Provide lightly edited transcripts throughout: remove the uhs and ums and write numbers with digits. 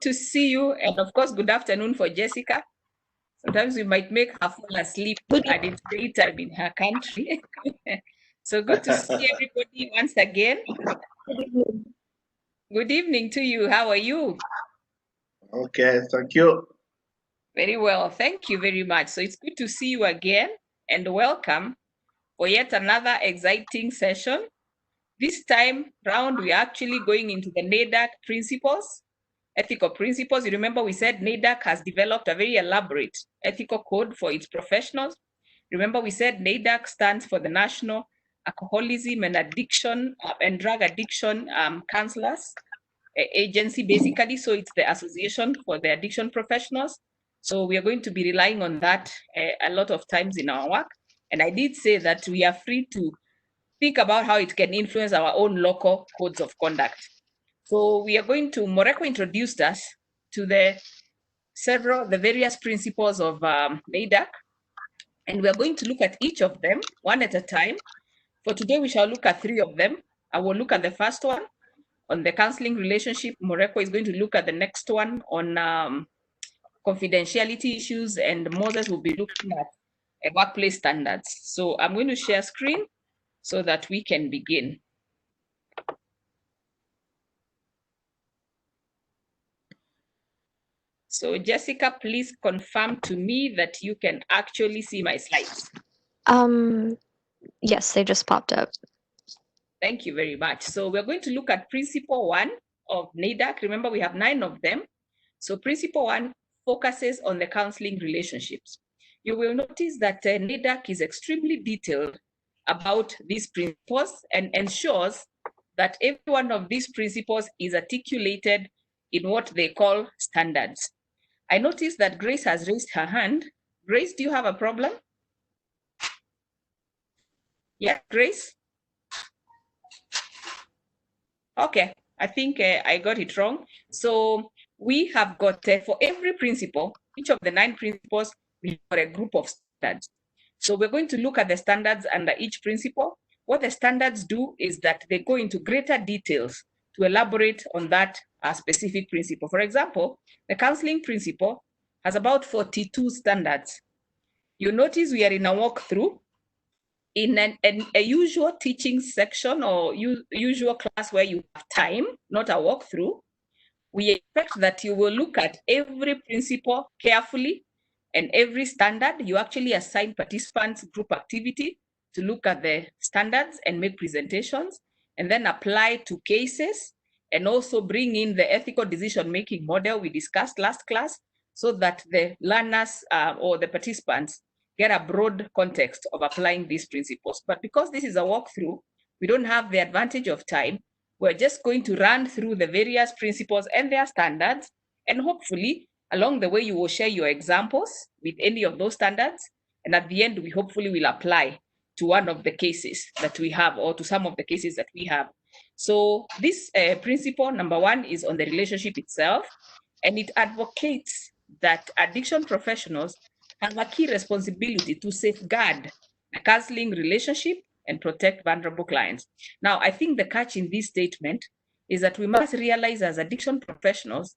to see you. And of course, good afternoon for Jessica. Sometimes we might make her fall asleep and it's daytime in her country. So good to see everybody once again. Good evening to you. How are you? Okay, thank you. Very well. Thank you very much. So it's good to see you again and welcome for yet another exciting session. This time round, we're actually going into the NAIDAC principles, ethical principles. You remember we said NAIDAC has developed a very elaborate ethical code for its professionals. Remember we said NAIDAC stands for the National Alcoholism and Addiction and Drug Addiction Counselors Agency, basically. So it's the Association for the Addiction Professionals. So we are going to be relying on that a lot of times in our work. And I did say that we are free to think about how it can influence our own local codes of conduct. So we are going to, Moreko introduced us to the various principles of NAIDAC, and we are going to look at each of them one at a time. For today, we shall look at 3 of them. I will look at the first one on the counseling relationship. Moreko is going to look at the next one on confidentiality issues, and Moses will be looking at workplace standards. So I'm going to share screen so that we can begin. So Jessica, please confirm to me that you can actually see my slides. Yes, they just popped up. Thank you very much. So we're going to look at principle 1 of NAIDAC. Remember, we have 9 of them. So principle 1 focuses on the counseling relationships. You will notice that NAIDAC is extremely detailed about these principles and ensures that every one of these principles is articulated in what they call standards. I noticed that Grace has raised her hand. Grace, do you have a problem? Yeah, Grace? Okay, I think I got it wrong. So we have got, for every principle, each of the 9 principles, we've got a group of standards. So we're going to look at the standards under each principle. What the standards do is that they go into greater details to elaborate on that specific principle. For example, the counseling principle has about 42 standards. You notice we are in a walkthrough. In a usual teaching section or usual class where you have time, not a walkthrough, we expect that you will look at every principle carefully and every standard. You actually assign participants group activity to look at the standards and make presentations, and then apply to cases, and also bring in the ethical decision-making model we discussed last class, so that the learners or the participants get a broad context of applying these principles. But because this is a walkthrough, we don't have the advantage of time. We're just going to run through the various principles and their standards, and hopefully along the way you will share your examples with any of those standards, and at the end we hopefully will apply to one of the cases that we have, or to some of the cases that we have. So this principle number 1 is on the relationship itself, and it advocates that addiction professionals have a key responsibility to safeguard the counseling relationship and protect vulnerable clients. Now, I think the catch in this statement is that we must realize as addiction professionals,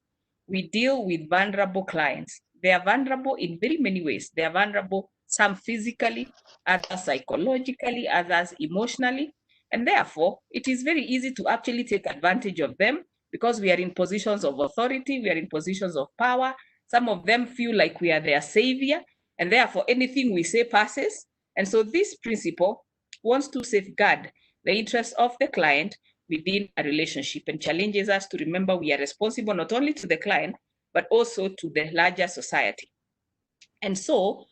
we deal with vulnerable clients. They are vulnerable in very many ways. They are vulnerable, some physically, others psychologically, others emotionally. And therefore, it is very easy to actually take advantage of them because we are in positions of authority, we are in positions of power. Some of them feel like we are their savior, and therefore anything we say passes. And so this principle wants to safeguard the interests of the client within a relationship and challenges us to remember we are responsible not only to the client, but also to the larger society. And so,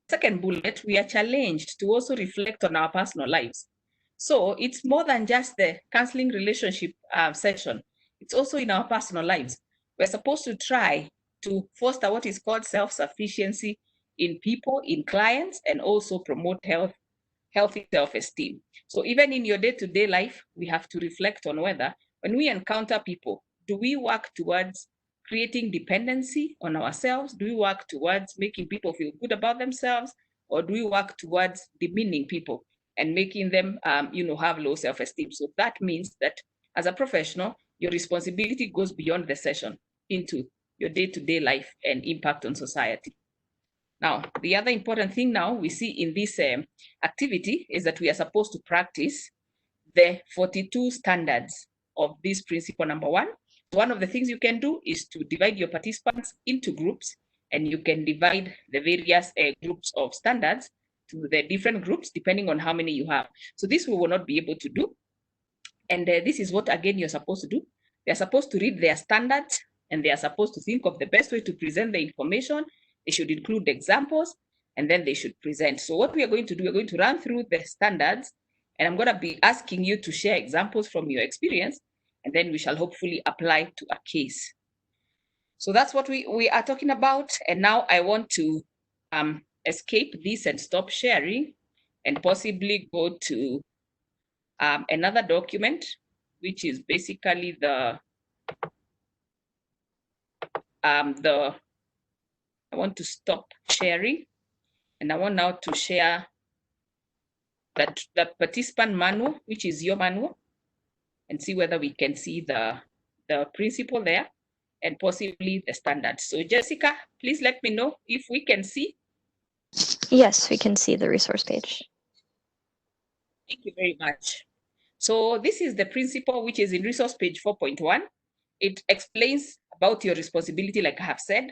second bullet, we are challenged to also reflect on our personal lives. So it's more than just the counseling relationship session. It's also in our personal lives. We're supposed to try to foster what is called self-sufficiency in people, in clients, and also promote healthy self-esteem. So even in your day-to-day life, we have to reflect on whether when we encounter people, do we work towards creating dependency on ourselves? Do we work towards making people feel good about themselves? Or do we work towards demeaning people and making them have low self-esteem? So that means that as a professional, your responsibility goes beyond the session into your day-to-day life and impact on society. Now, the other important thing now we see in this activity is that we are supposed to practice the 42 standards of this principle number 1. One of the things you can do is to divide your participants into groups, and you can divide the various groups of standards to the different groups depending on how many you have. So this we will not be able to do. And this is what, again, you're supposed to do. They're supposed to read their standards, and they are supposed to think of the best way to present the information. They should include examples, and then they should present. So what we are going to do, we're going to run through the standards, and I'm going to be asking you to share examples from your experience, and then we shall hopefully apply to a case. So that's what we are talking about. And now I want to escape this and stop sharing and possibly go to another document, which is basically I want to stop sharing, and I want now to share that participant manual, which is your manual, and see whether we can see the principle there and possibly the standards. So Jessica, please let me know if we can see. Yes, we can see the resource page. Thank you very much. So this is the principle which is in resource page 4.1. It explains about your responsibility, like I have said.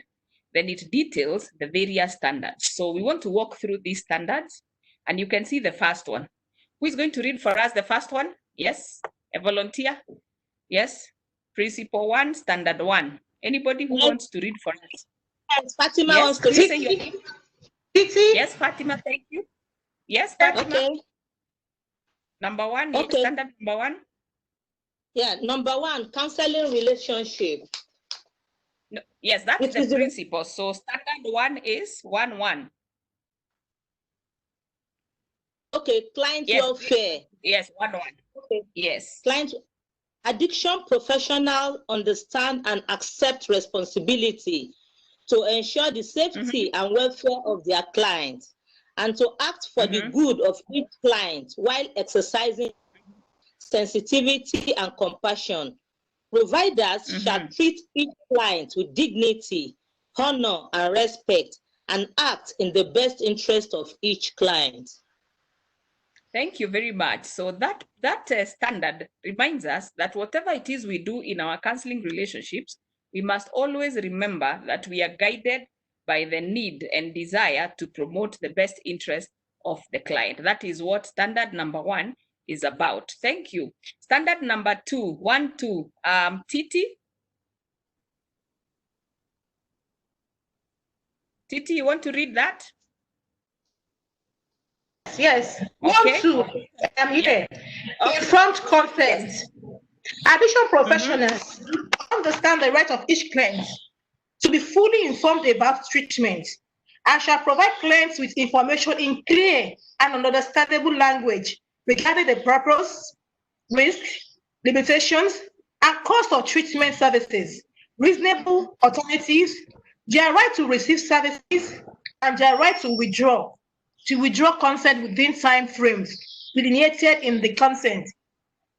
Then it details the various standards. So we want to walk through these standards, and you can see the first one. Who is going to read for us the first one? Yes, a volunteer? Yes, principle 1, standard 1. Anybody who wants to read for us? Yes, Fatima Yes, wants to please read. say your name. Titi? Yes, Fatima, thank you. Yes, Fatima. Okay. Number 1, Okay. standard number 1. Yeah, number 1, counseling relationship. No, yes, that's Which the is the- principle. So standard 1 is 1.1. Okay, client Yes. welfare. Yes, 1.1. Okay. Yes. Client addiction professional understand and accept responsibility to ensure the safety and welfare of their clients, and to act for the good of each client while exercising sensitivity and compassion. Providers shall treat each client with dignity, honor, and respect, and act in the best interest of each client. Thank you very much. So that standard reminds us that whatever it is we do in our counseling relationships, we must always remember that we are guided by the need and desire to promote the best interest of the client. That is what standard number 1 is about. Thank you. Standard number 2, 1.2, Titi. Titi, you want to read that? Yes. Okay. 1.2. I'm here. Informed consent. Addiction professionals understand the right of each client to be fully informed about treatment and shall provide clients with information in clear and understandable language regarding the purpose, risk, limitations, and cost of treatment services, reasonable alternatives, their right to receive services, and their right to withdraw consent within time frames delineated in the consent.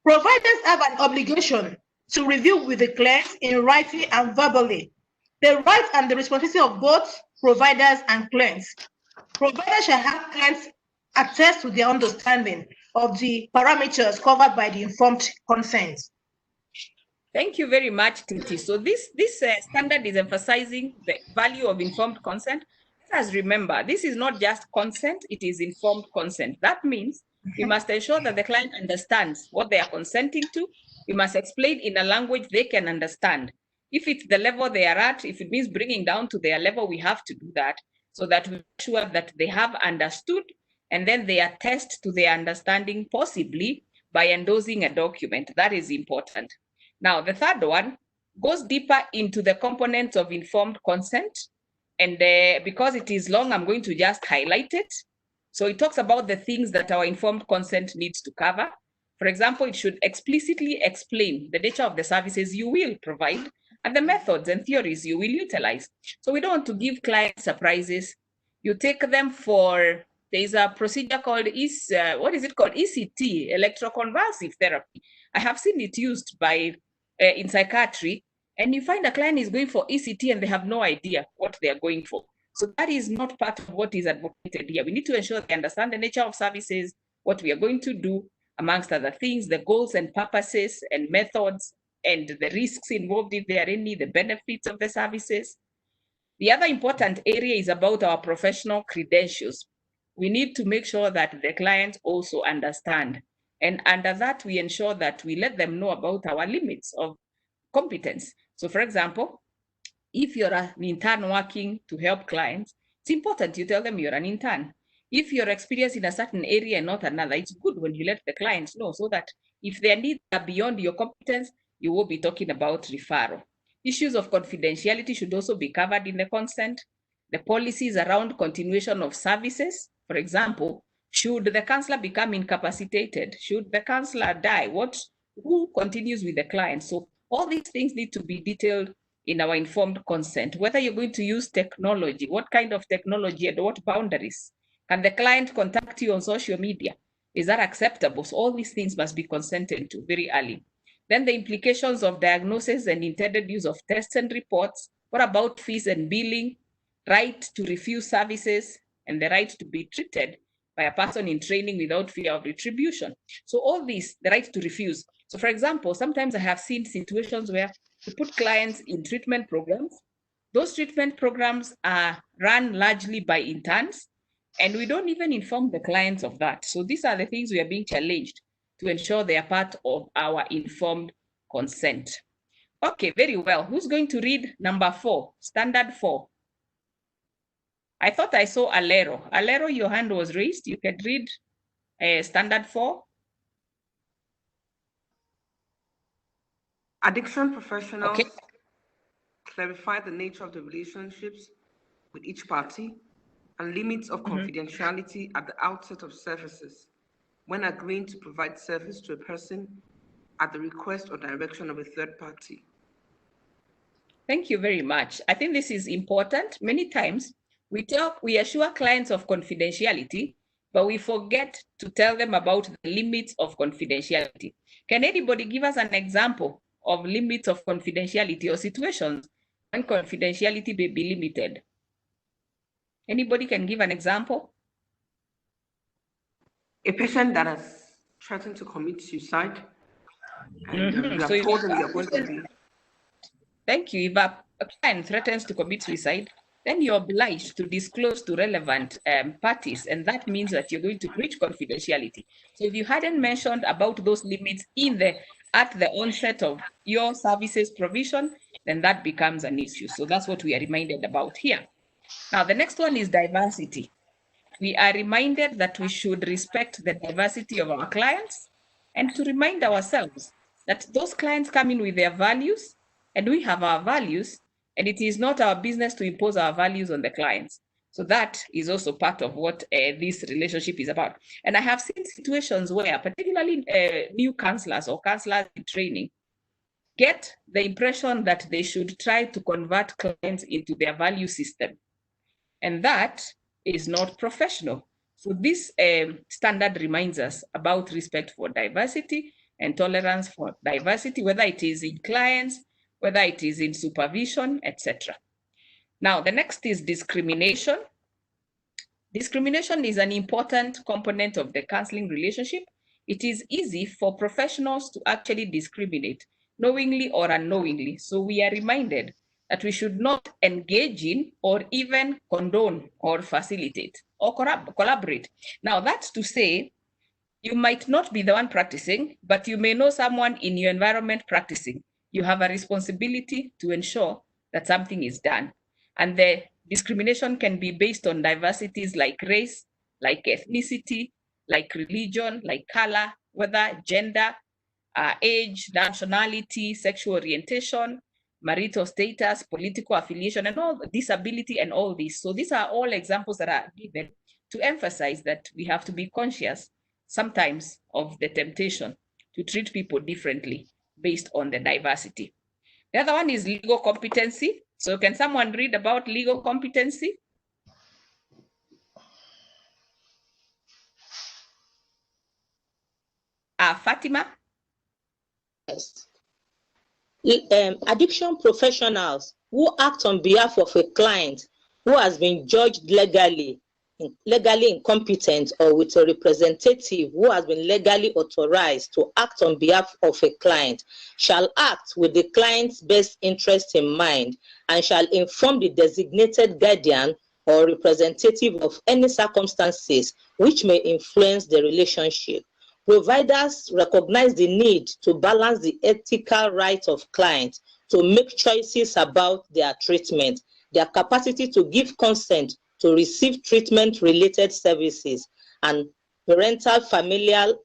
Providers have an obligation to review with the clients in writing and verbally the rights and the responsibility of both providers and clients. Providers shall have clients attest to their understanding of the parameters covered by the informed consent. Thank you very much, Titi. So this standard is emphasizing the value of informed consent. Let us remember, this is not just consent, it is informed consent. That means we must ensure that the client understands what they are consenting to. We must explain in a language they can understand. If it's the level they are at, if it means bringing down to their level, we have to do that so that we're sure that they have understood, and then they attest to their understanding, possibly by endorsing a document. That is important. Now, the third one goes deeper into the components of informed consent. And because it is long, I'm going to just highlight it. So it talks about the things that our informed consent needs to cover. For example, it should explicitly explain the nature of the services you will provide and the methods and theories you will utilize. So we don't want to give clients surprises. You take them for, there's a procedure called ECT, electroconvulsive therapy. I have seen it used by in psychiatry, And you find a client is going for ECT and they have no idea what they are going for. So that is not part of what is advocated here. We need to ensure they understand the nature of services, what we are going to do, amongst other things, the goals and purposes and methods, and the risks involved if there are any, the benefits of the services. The other important area is about our professional credentials. We need to make sure that the clients also understand. And under that, we ensure that we let them know about our limits of competence. So for example, if you're an intern working to help clients, it's important you tell them you're an intern. If you're experienced in a certain area and not another, it's good when you let the clients know so that if their needs are beyond your competence, you will be talking about referral. Issues of confidentiality should also be covered in the consent. The policies around continuation of services, for example, should the counselor become incapacitated? Should the counselor die? Who continues with the client? So all these things need to be detailed in our informed consent. Whether you're going to use technology, what kind of technology and what boundaries. Can the client contact you on social media? Is that acceptable? So all these things must be consented to very early. Then the implications of diagnosis and intended use of tests and reports. What about fees and billing? Right to refuse services and the right to be treated by a person in training without fear of retribution. So all these, the right to refuse. So for example, sometimes I have seen situations where we put clients in treatment programs. Those treatment programs are run largely by interns, and we don't even inform the clients of that. So these are the things we are being challenged to ensure they are part of our informed consent. Okay, very well. Who's going to read number 4, standard 4? I thought I saw Alero. Alero, your hand was raised. You can read standard 4. Addiction professionals Okay. clarify the nature of the relationships with each party and limits of confidentiality at the outset of services when agreeing to provide service to a person at the request or direction of a third party. Thank you very much. I think this is important. Many times we assure clients of confidentiality, but we forget to tell them about the limits of confidentiality. Can anybody give us an example of limits of confidentiality or situations when confidentiality may be limited? Anybody can give an example? A patient that has threatened to commit suicide, and you have So told them you're going to be. Thank you. If a client threatens to commit suicide, then you're obliged to disclose to relevant parties, and that means that you're going to breach confidentiality. So if you hadn't mentioned about those limits at the onset of your services provision, then that becomes an issue. So that's what we are reminded about here. Now, the next one is diversity. We are reminded that we should respect the diversity of our clients and to remind ourselves that those clients come in with their values and we have our values, and it is not our business to impose our values on the clients. So that is also part of what this relationship is about. And I have seen situations where particularly new counselors or counselors in training get the impression that they should try to convert clients into their value system. And that is not professional. So this standard reminds us about respect for diversity and tolerance for diversity, whether it is in clients, whether it is in supervision, etc. Now, the next is discrimination. Discrimination is an important component of the counseling relationship. It is easy for professionals to actually discriminate, knowingly or unknowingly. So we are reminded that we should not engage in or even condone or facilitate or collaborate. Now, that's to say, you might not be the one practicing, but you may know someone in your environment practicing. You have a responsibility to ensure that something is done. And the discrimination can be based on diversities like race, like ethnicity, like religion, like color, whether gender, age, nationality, sexual orientation, marital status, political affiliation, and all disability and all this. So these are all examples that are given to emphasize that we have to be conscious sometimes of the temptation to treat people differently based on the diversity. The other one is legal competency. So can someone read about legal competency? Fatima? Yes. Addiction professionals who act on behalf of a client who has been judged legally incompetent, or with a representative who has been legally authorized to act on behalf of a client, shall act with the client's best interest in mind and shall inform the designated guardian or representative of any circumstances which may influence the relationship. Providers recognize the need to balance the ethical right of clients to make choices about their treatment, their capacity to give consent to receive treatment-related services, and parental, familial,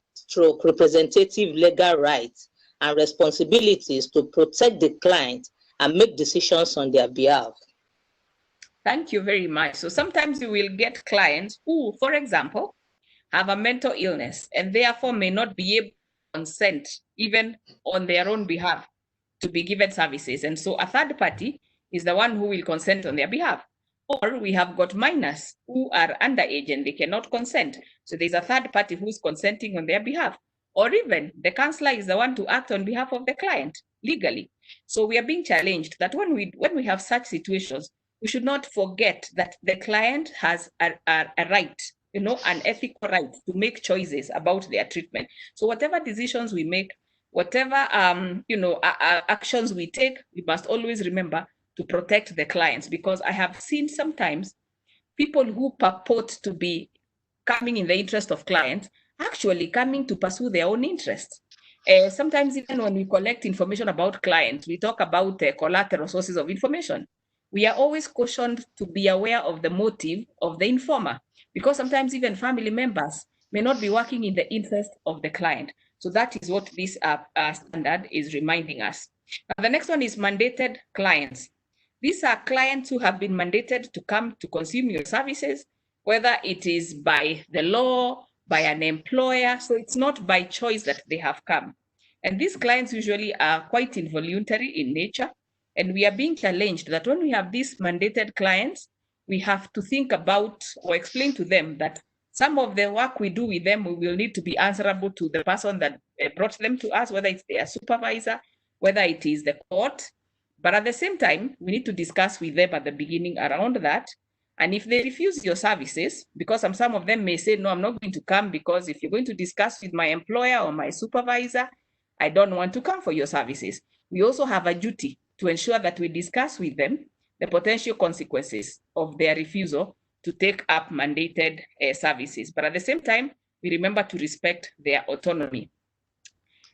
representative legal rights and responsibilities to protect the client and make decisions on their behalf. Thank you very much. So sometimes you will get clients who, for example, have a mental illness and therefore may not be able to consent even on their own behalf to be given services. And so a third party is the one who will consent on their behalf. Or we have got minors who are underage and they cannot consent. So there's a third party who's consenting on their behalf. Or even the counselor is the one to act on behalf of the client legally. So we are being challenged that when we have such situations, we should not forget that the client has a right, an ethical right to make choices about their treatment. So whatever decisions we make, whatever actions we take, we must always remember to protect the clients, because I have seen sometimes people who purport to be coming in the interest of clients actually coming to pursue their own interests. Sometimes even when we collect information about clients, we talk about collateral sources of information. We are always cautioned to be aware of the motive of the informer, because sometimes even family members may not be working in the interest of the client. So that is what this standard is reminding us. Now, the next one is mandated clients. These are clients who have been mandated to come to consume your services, whether it is by the law, by an employer. So it's not by choice that they have come. And these clients usually are quite involuntary in nature. And we are being challenged that when we have these mandated clients, we have to think about or explain to them that some of the work we do with them, we will need to be answerable to the person that brought them to us, whether it's their supervisor, whether it is the court. But at the same time, we need to discuss with them at the beginning around that. And if they refuse your services, because some of them may say, no, I'm not going to come because if you're going to discuss with my employer or my supervisor, I don't want to come for your services. We also have a duty to ensure that we discuss with them the potential consequences of their refusal to take up mandated services. But at the same time, we remember to respect their autonomy.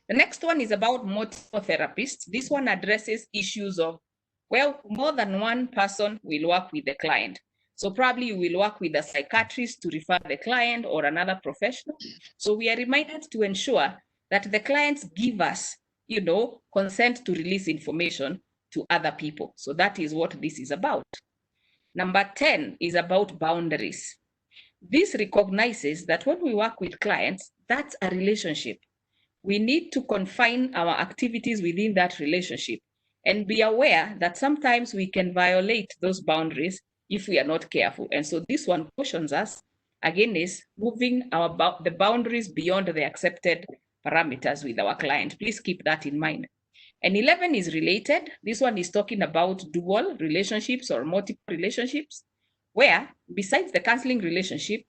The next one is about multiple therapists. This one addresses issues of, well, more than one person will work with the client. So probably you will work with a psychiatrist to refer the client or another professional. So we are reminded to ensure that the clients give us, consent to release information to other people. So that is what this is about. Number 10 is about boundaries. This recognizes that when we work with clients, that's a relationship. We need to confine our activities within that relationship and be aware that sometimes we can violate those boundaries if we are not careful. And so this one cautions us against moving the boundaries beyond the accepted parameters with our client. Please keep that in mind. And 11 is related. This one is talking about dual relationships or multiple relationships, where besides the counseling relationship,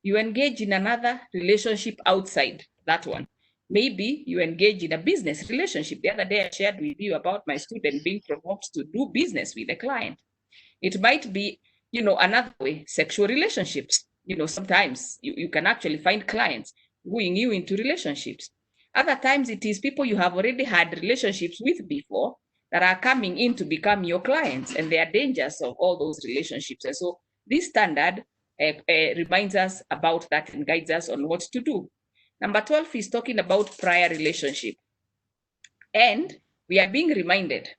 you engage in another relationship outside that one. Maybe you engage in a business relationship. The other day I shared with you about my student being provoked to do business with a client. It might be, another way, sexual relationships. Sometimes you can actually find clients wooing you into relationships. Other times it is people you have already had relationships with before that are coming in to become your clients, and there are dangers of all those relationships. And so this standard reminds us about that and guides us on what to do. Number 12 is talking about prior relationship. And we are being reminded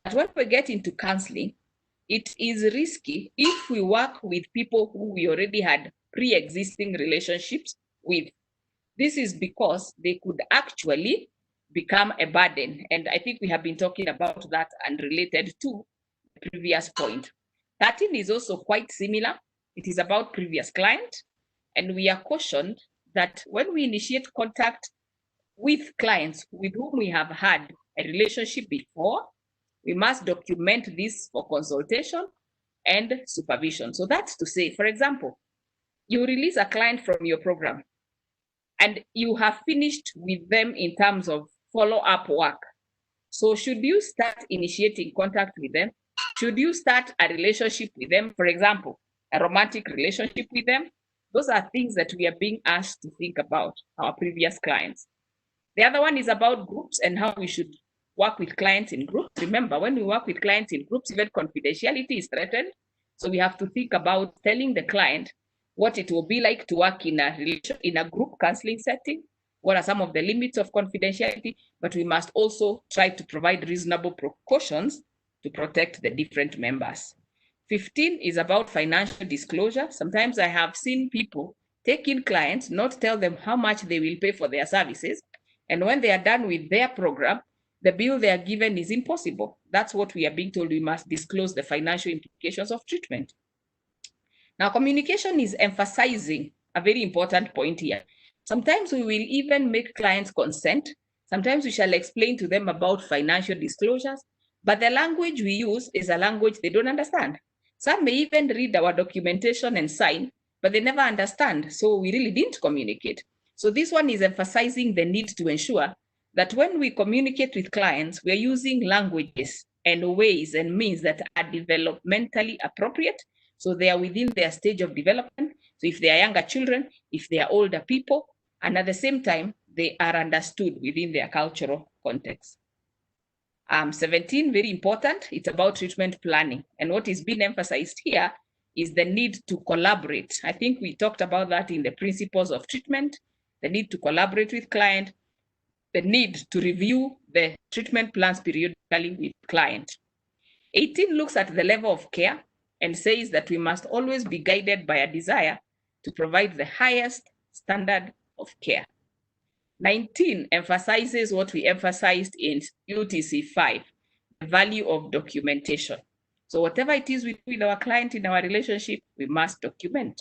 that when we get into counseling, it is risky if we work with people who we already had pre-existing relationships with. This is because they could actually become a burden. And I think we have been talking about that and related to the previous point. 13 is also quite similar. It is about previous client. And we are cautioned that when we initiate contact with clients with whom we have had a relationship before, we must document this for consultation and supervision. So that's to say, for example, you release a client from your program and you have finished with them in terms of follow-up work. So should you start initiating contact with them? Should you start a relationship with them? For example, a romantic relationship with them? Those are things that we are being asked to think about, our previous clients. The other one is about groups and how we should work with clients in groups. Remember, when we work with clients in groups, even confidentiality is threatened. So we have to think about telling the client what it will be like to work in a group counseling setting. What are some of the limits of confidentiality? But we must also try to provide reasonable precautions to protect the different members. 15 is about financial disclosure. Sometimes I have seen people take in clients, not tell them how much they will pay for their services. And when they are done with their program, the bill they are given is impossible. That's what we are being told. We must disclose the financial implications of treatment. Now, communication is emphasizing a very important point here. Sometimes we will even make clients consent. Sometimes we shall explain to them about financial disclosures, but the language we use is a language they don't understand. Some may even read our documentation and sign, but they never understand. So we really didn't communicate. So this one is emphasizing the need to ensure that when we communicate with clients, we're using languages and ways and means that are developmentally appropriate. So they are within their stage of development. So if they are younger children, if they are older people, and at the same time, they are understood within their cultural context. 17, very important, it's about treatment planning. And what is being emphasized here is the need to collaborate. I think we talked about that in the principles of treatment, the need to collaborate with client, the need to review the treatment plans periodically with client. 18 looks at the level of care and says that we must always be guided by a desire to provide the highest standard of care. 19 emphasizes what we emphasized in UTC 5, the value of documentation. So whatever it is we do with our client in our relationship, we must document.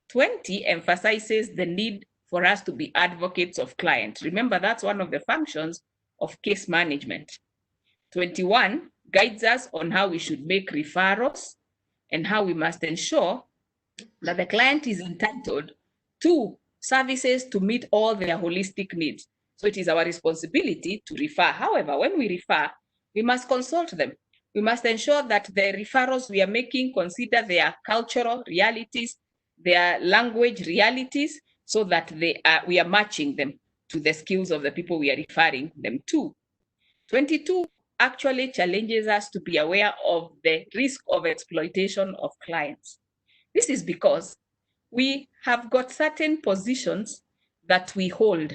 20 emphasizes the need for us to be advocates of clients. Remember, that's one of the functions of case management. 21 guides us on how we should make referrals and how we must ensure that the client is entitled to services to meet all their holistic needs. So it is our responsibility to refer. However, when we refer, we must consult them. We must ensure that the referrals we are making consider their cultural realities, their language realities, so that we are matching them to the skills of the people we are referring them to. 22 actually challenges us to be aware of the risk of exploitation of clients. This is because we have got certain positions that we hold.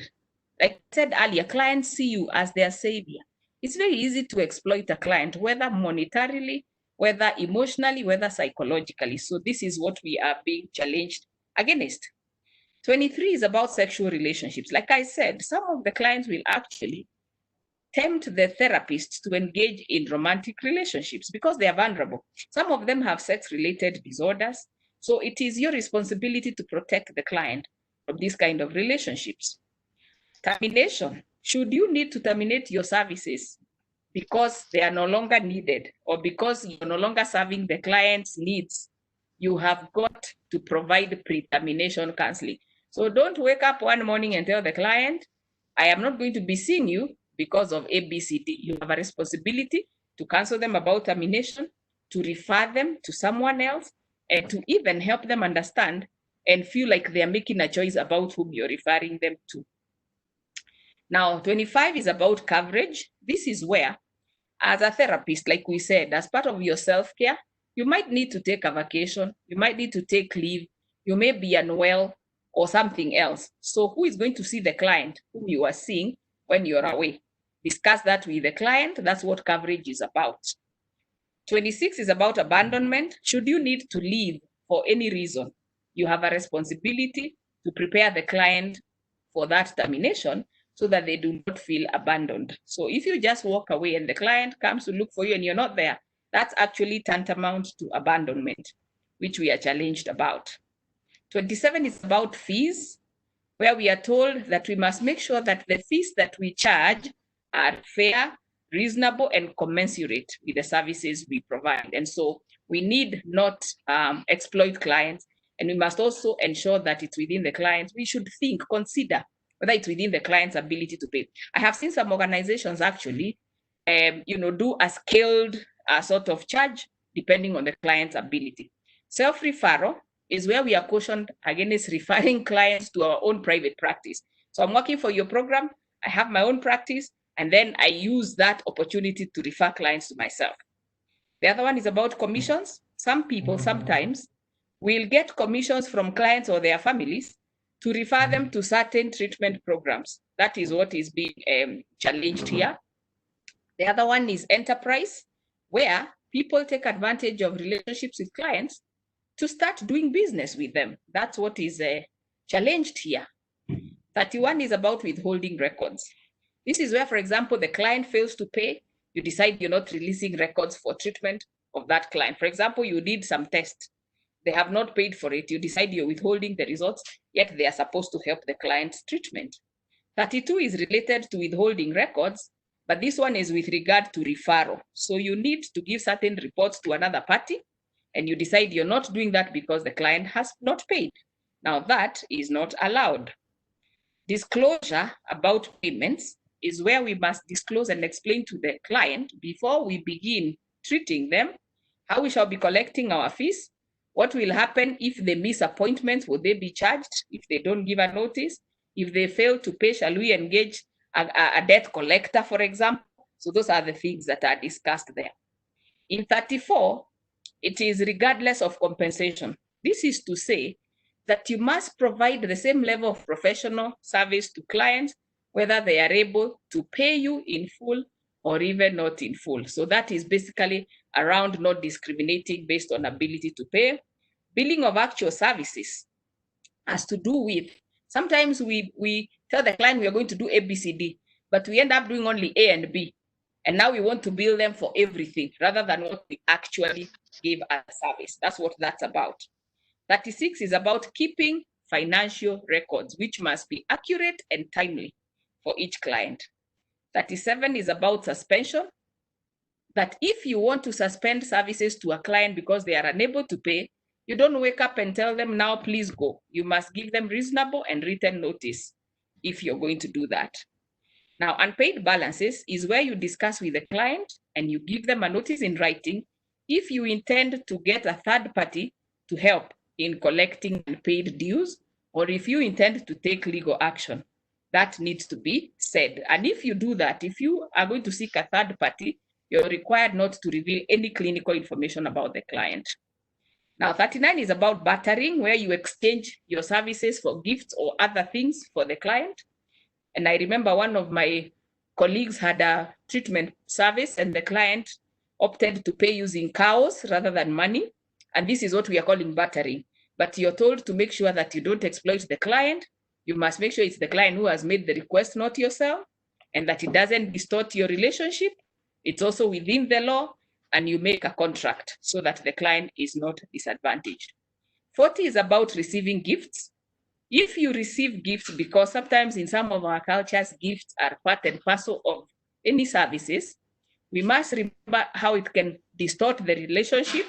Like I said earlier, clients see you as their savior. It's very easy to exploit a client, whether monetarily, whether emotionally, whether psychologically. So this is what we are being challenged against. 23 is about sexual relationships. Like I said, some of the clients will actually tempt the therapists to engage in romantic relationships because they are vulnerable. Some of them have sex-related disorders. So it is your responsibility to protect the client from these kind of relationships. Termination. Should you need to terminate your services because they are no longer needed or because you're no longer serving the client's needs, you have got to provide pre-termination counseling. So don't wake up one morning and tell the client, I am not going to be seeing you because of ABCD. You have a responsibility to counsel them about termination, to refer them to someone else, and to even help them understand and feel like they are making a choice about whom you're referring them to. Now, 25 is about coverage. This is where, as a therapist, like we said, as part of your self-care, you might need to take a vacation, you might need to take leave, you may be unwell or something else. So who is going to see the client whom you are seeing when you're away? Discuss that with the client. That's what coverage is about. 26 is about abandonment. Should you need to leave for any reason, you have a responsibility to prepare the client for that termination so that they do not feel abandoned. So if you just walk away and the client comes to look for you and you're not there, that's actually tantamount to abandonment, which we are challenged about. 27 is about fees, where we are told that we must make sure that the fees that we charge are fair, reasonable, and commensurate with the services we provide. And so we need not exploit clients, and we must also ensure that it's within the client. We should consider whether it's within the client's ability to pay. I have seen some organizations actually, do a scaled sort of charge depending on the client's ability. Self-referral is where we are cautioned against referring clients to our own private practice. So I'm working for your program, I have my own practice, and then I use that opportunity to refer clients to myself. The other one is about commissions. Some people sometimes will get commissions from clients or their families to refer them to certain treatment programs. That is what is being challenged here. The other one is enterprise, where people take advantage of relationships with clients to start doing business with them. That's what is challenged here. 31 is about withholding records. This is where, for example, the client fails to pay, you decide you're not releasing records for treatment of that client. For example, you did some test, they have not paid for it, you decide you're withholding the results, yet they are supposed to help the client's treatment. 32 is related to withholding records, but this one is with regard to referral. So you need to give certain reports to another party, and you decide you're not doing that because the client has not paid. Now that is not allowed. Disclosure about payments is where we must disclose and explain to the client before we begin treating them how we shall be collecting our fees, what will happen if they miss appointments, will they be charged if they don't give a notice? If they fail to pay, shall we engage a debt collector, for example? So those are the things that are discussed there. In 34, it is regardless of compensation. This is to say that you must provide the same level of professional service to clients, whether they are able to pay you in full or even not in full. So that is basically around not discriminating based on ability to pay. Billing of actual services has to do with, sometimes we tell the client we are going to do A, B, C, D, but we end up doing only A and B. And now we want to bill them for everything rather than what we actually gave as a service. That's what that's about. 36 is about keeping financial records, which must be accurate and timely for each client. 37 is about suspension, that if you want to suspend services to a client because they are unable to pay, you don't wake up and tell them, now please go. You must give them reasonable and written notice if you're going to do that. Now, unpaid balances is where you discuss with the client and you give them a notice in writing if you intend to get a third party to help in collecting unpaid dues, or if you intend to take legal action. That needs to be said. And if you do that, if you are going to seek a third party, you're required not to reveal any clinical information about the client. Now, 39 is about bartering, where you exchange your services for gifts or other things for the client. And I remember one of my colleagues had a treatment service and the client opted to pay using cows rather than money. And this is what we are calling bartering. But you're told to make sure that you don't exploit the client. You must make sure it's the client who has made the request, not yourself, and that it doesn't distort your relationship. It's also within the law, and you make a contract so that the client is not disadvantaged. 40 is about receiving gifts. If you receive gifts, because sometimes in some of our cultures, gifts are part and parcel of any services, we must remember how it can distort the relationship.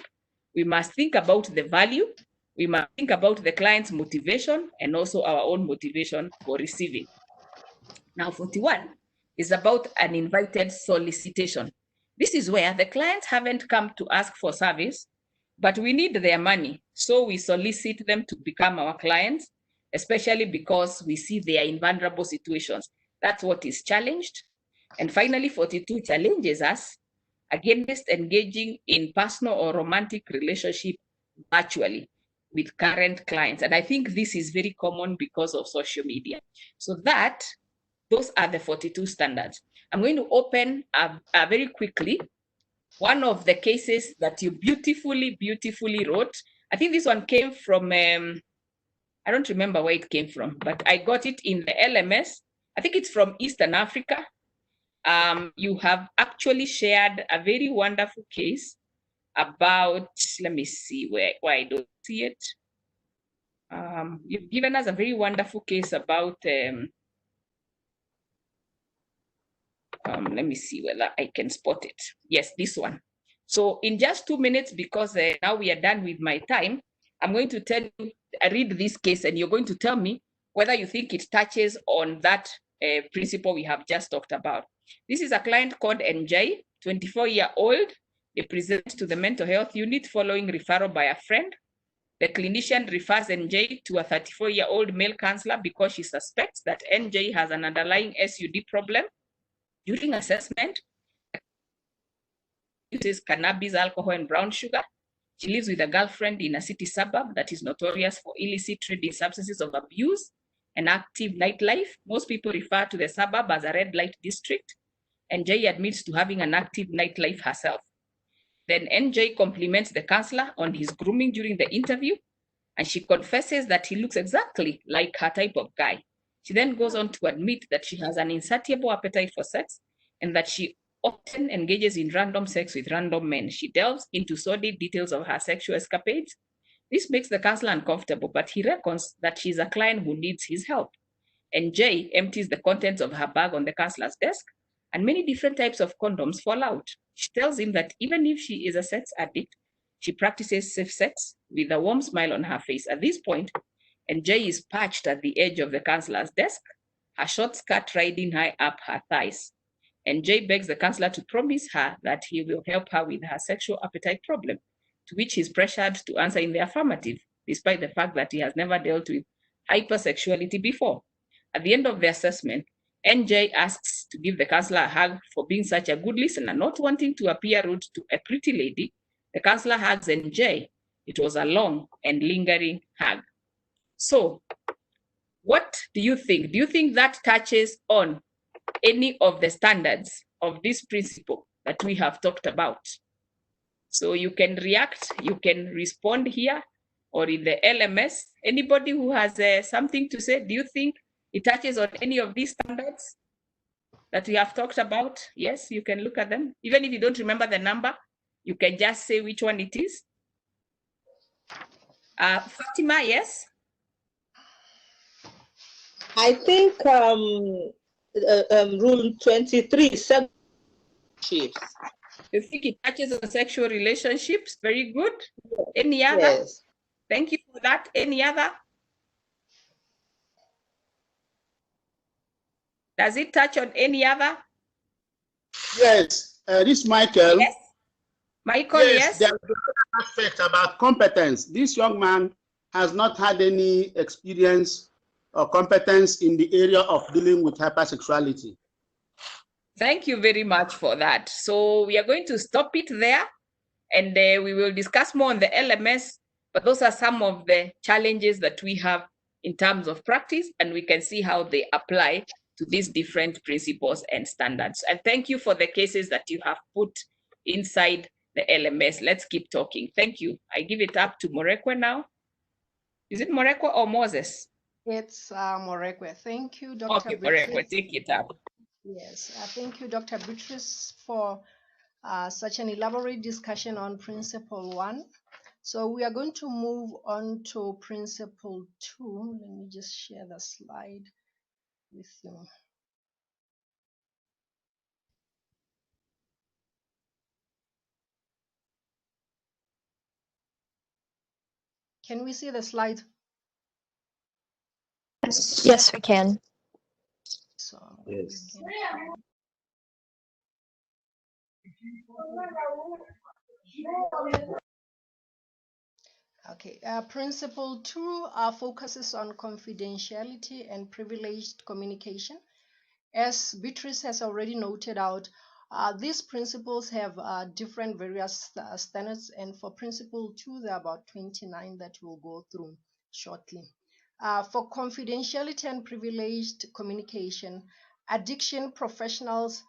We must think about the value. We must think about the client's motivation and also our own motivation for receiving. Now, 41 is about an invited solicitation. This is where the clients haven't come to ask for service, but we need their money. So we solicit them to become our clients, especially because we see they are in vulnerable situations. That's what is challenged. And finally, 42 challenges us against engaging in personal or romantic relationship virtually with current clients. And I think this is very common because of social media. So those are the 42 standards. I'm going to open very quickly one of the cases that you beautifully wrote. I think this one came from, I don't remember where it came from, but I got it in the LMS. I think it's from Eastern Africa. You have actually shared a very wonderful case about, let me see where I don't see it. You've given us a very wonderful case about Let me see whether I can spot it. Yes, this one. So in just 2 minutes, because now we are done with my time, I'm going to tell you, I read this case and you're going to tell me whether you think it touches on that principle we have just talked about. This is a client called NJ, 24-year-old. They present to the mental health unit following referral by a friend. The clinician refers NJ to a 34-year-old male counselor because she suspects that NJ has an underlying SUD problem. During assessment, uses cannabis, alcohol, and brown sugar. She lives with a girlfriend in a city suburb that is notorious for illicit trading substances of abuse and active nightlife. Most people refer to the suburb as a red light district, and Jay admits to having an active nightlife herself. Then NJ compliments the counselor on his grooming during the interview, and she confesses that he looks exactly like her type of guy. She then goes on to admit that she has an insatiable appetite for sex and that she often engages in random sex with random men. She delves into sordid details of her sexual escapades. This makes the counselor uncomfortable, but he reckons that she's a client who needs his help. And Jay empties the contents of her bag on the counselor's desk, and many different types of condoms fall out. She tells him that even if she is a sex addict, she practices safe sex with a warm smile on her face. At this point, NJ is perched at the edge of the counselor's desk, her short skirt riding high up her thighs. NJ begs the counselor to promise her that he will help her with her sexual appetite problem, to which he's pressured to answer in the affirmative, despite the fact that he has never dealt with hypersexuality before. At the end of the assessment, NJ asks to give the counselor a hug for being such a good listener, not wanting to appear rude to a pretty lady. The counselor hugs NJ. It was a long and lingering hug. So, what do you think? Do you think that touches on any of the standards of this principle that we have talked about? So you can react, you can respond here or in the LMS. Anybody who has something to say, do you think it touches on any of these standards that we have talked about? Yes, you can look at them. Even if you don't remember the number, you can just say which one it is. Fatima, yes? I think Rule 23, sexual relationships. You think it touches on sexual relationships? Very good. Any other? Yes. Thank you for that. Any other? Does it touch on any other? Yes, this Michael. Yes. Michael, yes. There's another aspect about competence. This young man has not had any experience or competence in the area of dealing with hypersexuality. Thank you very much for that. So we are going to stop it there, and we will discuss more on the LMS, but those are some of the challenges that we have in terms of practice, and we can see how they apply to these different principles and standards. And thank you for the cases that you have put inside the LMS. Let's keep talking. Thank you. I give it up to Morekwe now. Is it Morekwe or Moses? It's Morekwe. Thank you, Dr. Okay, Morekwe, take it up. Yes, thank you, Dr. Beatrice, for such an elaborate discussion on Principle 1. So we are going to move on to Principle 2. Let me just share the slide with you. Can we see the slide? Yes, we can. So, Yes. Okay, Principle 2 focuses on confidentiality and privileged communication. As Beatrice has already noted out, these principles have different various standards, and for Principle 2, there are about 29 that we'll go through shortly. For confidentiality and privileged communication, addiction professionals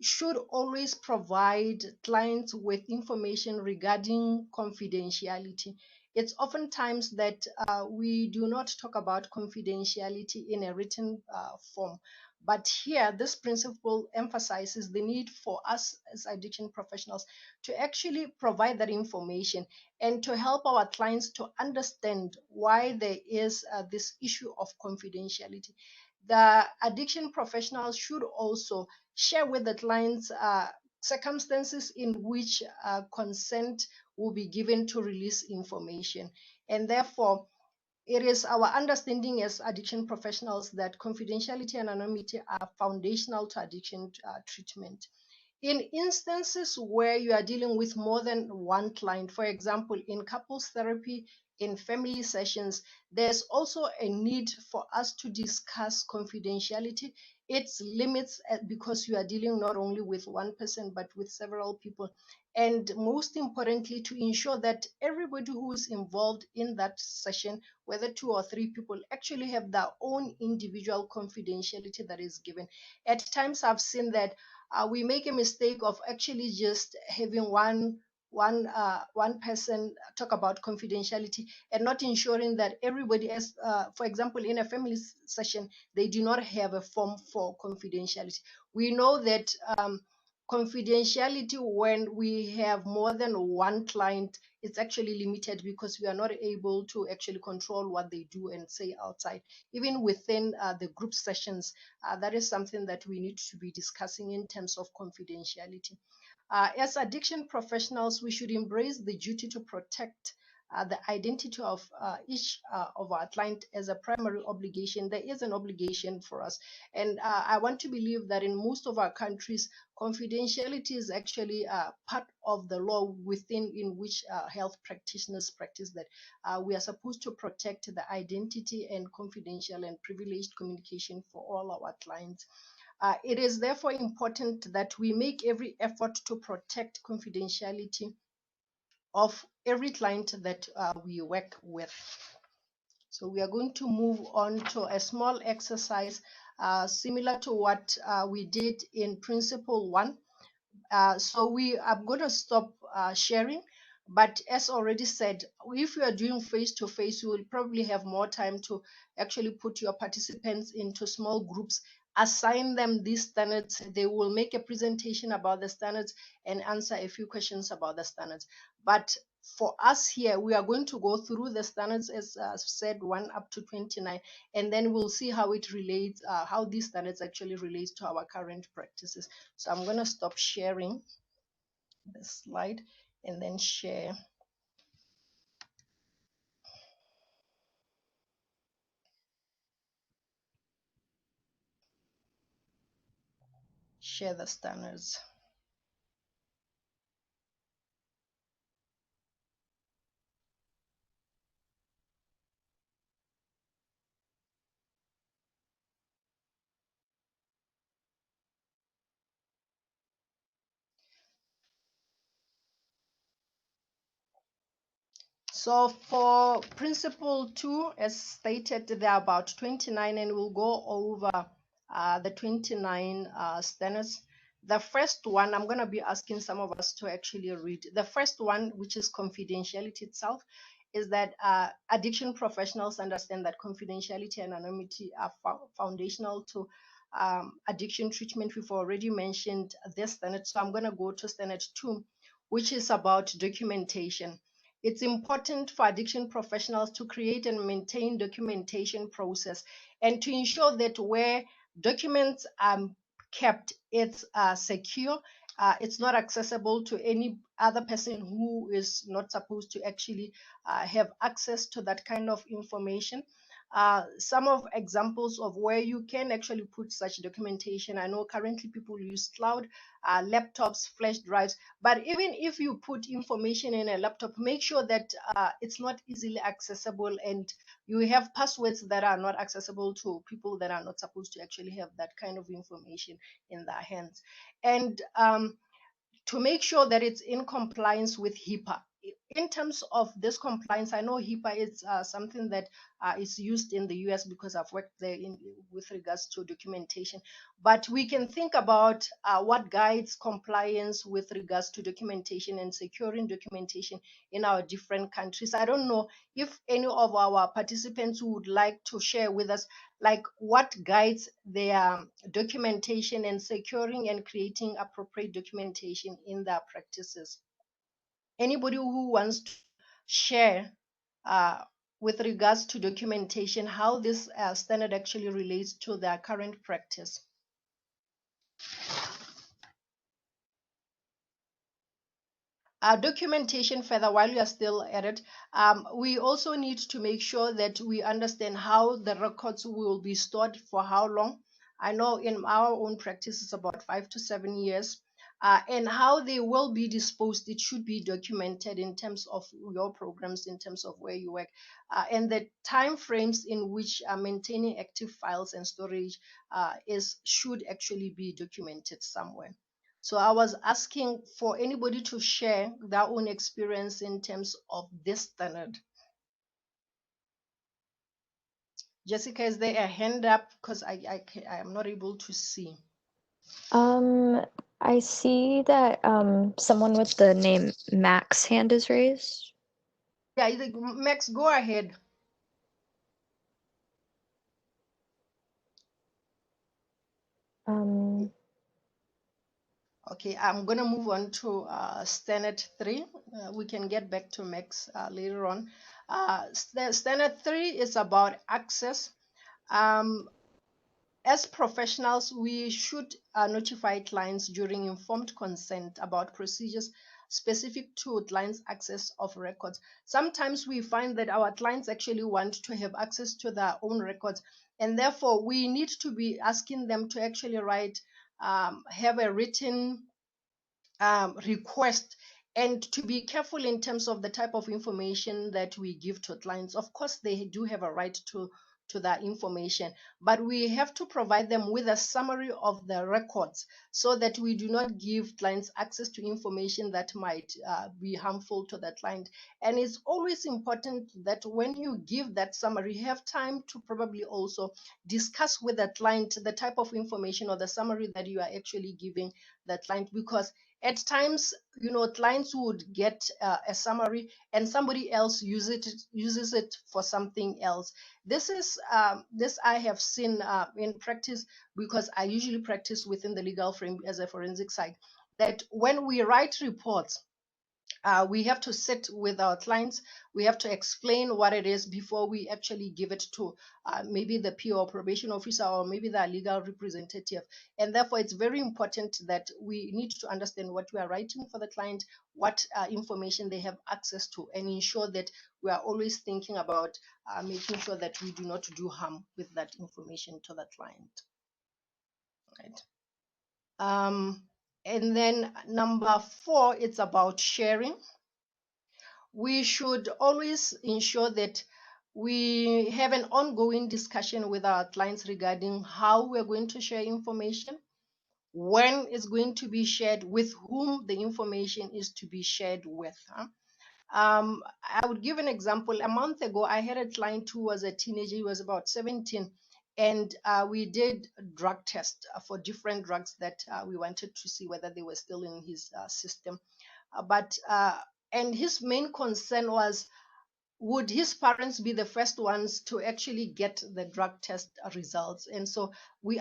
should always provide clients with information regarding confidentiality. It's oftentimes that we do not talk about confidentiality in a written form. But here, this principle emphasizes the need for us as addiction professionals to actually provide that information and to help our clients to understand why there is this issue of confidentiality. the addiction professionals should also share with the clients circumstances in which consent will be given to release information. And therefore, it is our understanding as addiction professionals that confidentiality and anonymity are foundational to addiction treatment. In instances where you are dealing with more than one client, for example, in couples therapy, in family sessions, there's also a need for us to discuss confidentiality, its limits, because you are dealing not only with one person, but with several people. And most importantly, to ensure that everybody who is involved in that session, whether 2 or 3 people, actually have their own individual confidentiality that is given. At times, I've seen that we make a mistake of actually just having one person talk about confidentiality and not ensuring that everybody else, for example, in a family session, they do not have a form for confidentiality. We know that confidentiality, when we have more than one client, it's actually limited because we are not able to actually control what they do and say outside. Even within the group sessions, that is something that we need to be discussing in terms of confidentiality. As addiction professionals, we should embrace the duty to protect the identity of each of our client as a primary obligation. There is an obligation for us. And I want to believe that in most of our countries, confidentiality is actually part of the law within in which health practitioners practice, that we are supposed to protect the identity and confidential and privileged communication for all our clients. It is therefore important that we make every effort to protect confidentiality of every client that we work with. So we are going to move on to a small exercise similar to what we did in Principle 1. So I'm going to stop sharing. But as already said, if you are doing face-to-face, you will probably have more time to actually put your participants into small groups, assign them these standards. They will make a presentation about the standards and answer a few questions about the standards. But for us here, we are going to go through the standards as said 1 up to 29, and then we'll see how it relates, how these standards actually relate to our current practices. So I'm going to stop sharing the slide and then share. Share the standards. So for Principle 2, as stated, there are about 29, and we'll go over the 29 standards. The first one, I'm going to be asking some of us to actually read. The first one, which is confidentiality itself, is that addiction professionals understand that confidentiality and anonymity are foundational to addiction treatment. We've already mentioned this standard, so I'm going to go to standard 2, which is about documentation. It's important for addiction professionals to create and maintain documentation process and to ensure that where documents are kept, it's secure. It's not accessible to any other person who is not supposed to actually have access to that kind of information. Some of examples of where you can actually put such documentation. I know currently people use cloud, laptops, flash drives, but even if you put information in a laptop, make sure that it's not easily accessible and you have passwords that are not accessible to people that are not supposed to actually have that kind of information in their hands. And to make sure that it's in compliance with HIPAA. In terms of this compliance, I know HIPAA is something that is used in the US because I've worked there with regards to documentation. But we can think about what guides compliance with regards to documentation and securing documentation in our different countries. I don't know if any of our participants would like to share with us like what guides their documentation and securing and creating appropriate documentation in their practices. Anybody who wants to share with regards to documentation, how this standard actually relates to their current practice. Documentation further, while we are still at it, we also need to make sure that we understand how the records will be stored for how long. I know in our own practice it's about 5 to 7 years, and how they will be disposed. It should be documented in terms of your programs, in terms of where you work, and the time frames in which maintaining active files and storage should actually be documented somewhere. So I was asking for anybody to share their own experience in terms of this standard. Jessica, is there a hand up? Because I am not able to see. I see that someone with the name Max hand is raised. Yeah, Max, go ahead. Okay, I'm going to move on to standard 3. We can get back to Max later on. Standard 3 is about access. As professionals, we should notify clients during informed consent about procedures specific to clients' access of records. Sometimes we find that our clients actually want to have access to their own records, and therefore we need to be asking them to actually have a written request, and to be careful in terms of the type of information that we give to clients. Of course, they do have a right to that information, but we have to provide them with a summary of the records so that we do not give clients access to information that might be harmful to the client. And it's always important that when you give that summary, you have time to probably also discuss with the client the type of information or the summary that you are actually giving the client, because at times, clients would get a summary and somebody else uses it for something else. This I have seen in practice, because I usually practice within the legal frame as a forensic side, that when we write reports, we have to sit with our clients. We have to explain what it is before we actually give it to maybe the PO or probation officer, or maybe the legal representative. And therefore, it's very important that we need to understand what we are writing for the client, what information they have access to, and ensure that we are always thinking about making sure that we do not do harm with that information to the client. Right. And then number 4, it's about sharing. We should always ensure that we have an ongoing discussion with our clients regarding how we're going to share information, when it's going to be shared, with whom the information is to be shared with. I would give an example. A month ago, I had a client who was a teenager. He was about 17. And we did a drug test for different drugs that we wanted to see whether they were still in his system. And his main concern was, would his parents be the first ones to actually get the drug test results? And so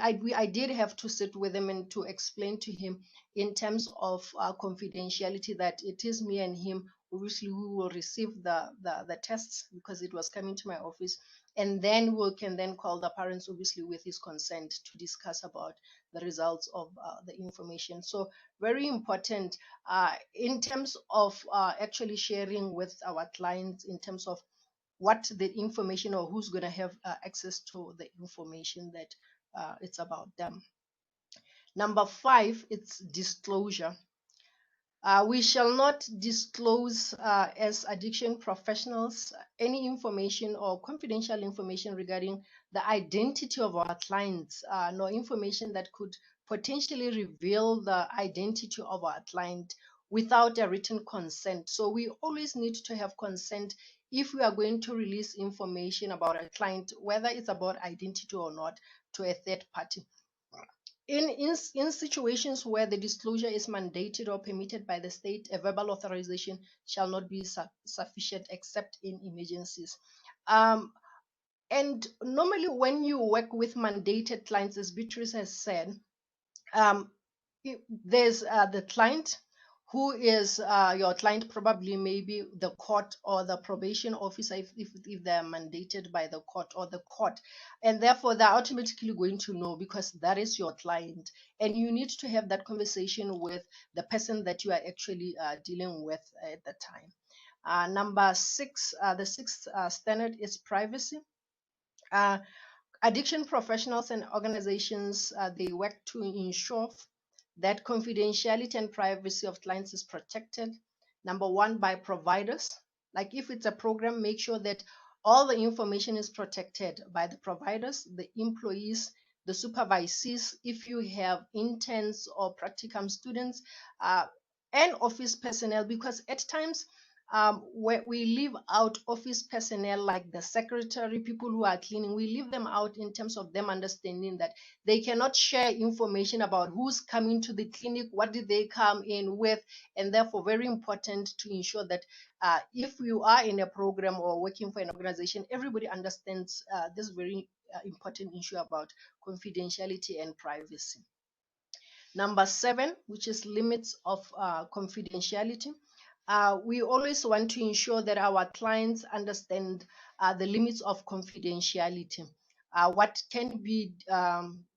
I did have to sit with him and to explain to him in terms of confidentiality that it is me and him. Obviously, we will receive the tests because it was coming to my office, and then we can then call the parents, obviously with his consent, to discuss about the results of the information. So very important in terms of actually sharing with our clients in terms of what the information, or who's going to have access to the information that it's about them. Number 5, it's disclosure. We shall not disclose as addiction professionals any information or confidential information regarding the identity of our clients, nor information that could potentially reveal the identity of our client without a written consent. So we always need to have consent if we are going to release information about a client, whether it's about identity or not, to a third party. In situations where the disclosure is mandated or permitted by the state, a verbal authorization shall not be sufficient except in emergencies. And normally when you work with mandated clients, as Beatrice has said, there's the client who is your client, probably maybe the court or the probation officer if they're mandated by the court or the court, and therefore they're automatically going to know because that is your client, and you need to have that conversation with the person that you are actually dealing with at the time. Number 6, the sixth standard is privacy. Addiction professionals and organizations, they work to ensure that confidentiality and privacy of clients is protected. Number 1, by providers. Like if it's a program, make sure that all the information is protected by the providers, the employees, the supervisees, if you have interns or practicum students, and office personnel, because at times where we leave out office personnel like the secretary, people who are cleaning, we leave them out in terms of them understanding that they cannot share information about who's coming to the clinic, what did they come in with, and therefore very important to ensure that if you are in a program or working for an organization, everybody understands this very important issue about confidentiality and privacy. Number 7, which is limits of confidentiality. We always want to ensure that our clients understand the limits of confidentiality, what can be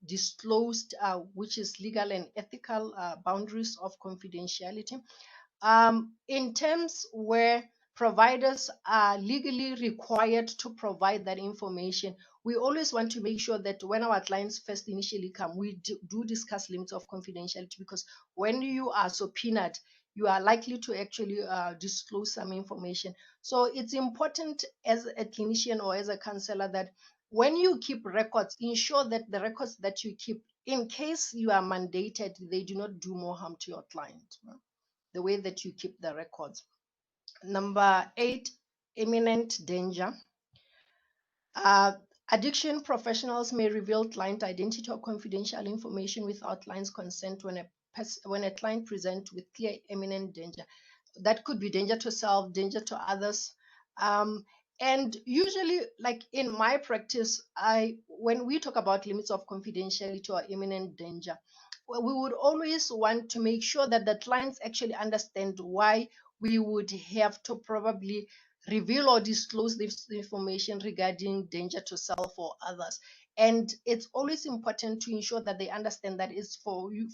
disclosed, which is legal and ethical boundaries of confidentiality. In terms where providers are legally required to provide that information, we always want to make sure that when our clients first initially come, we do discuss limits of confidentiality, because when you are subpoenaed, you are likely to actually disclose some information. So it's important as a clinician or as a counselor that when you keep records, ensure that the records that you keep, in case you are mandated, they do not do more harm to your client, the way that you keep the records. Number 8, imminent danger. Addiction professionals may reveal client identity or confidential information without client's consent when a client presents with clear imminent danger. That could be danger to self, danger to others. And usually, like in my practice, when we talk about limits of confidentiality or imminent danger, we would always want to make sure that the clients actually understand why we would have to probably reveal or disclose this information regarding danger to self or others. And it's always important to ensure that they understand that it's for you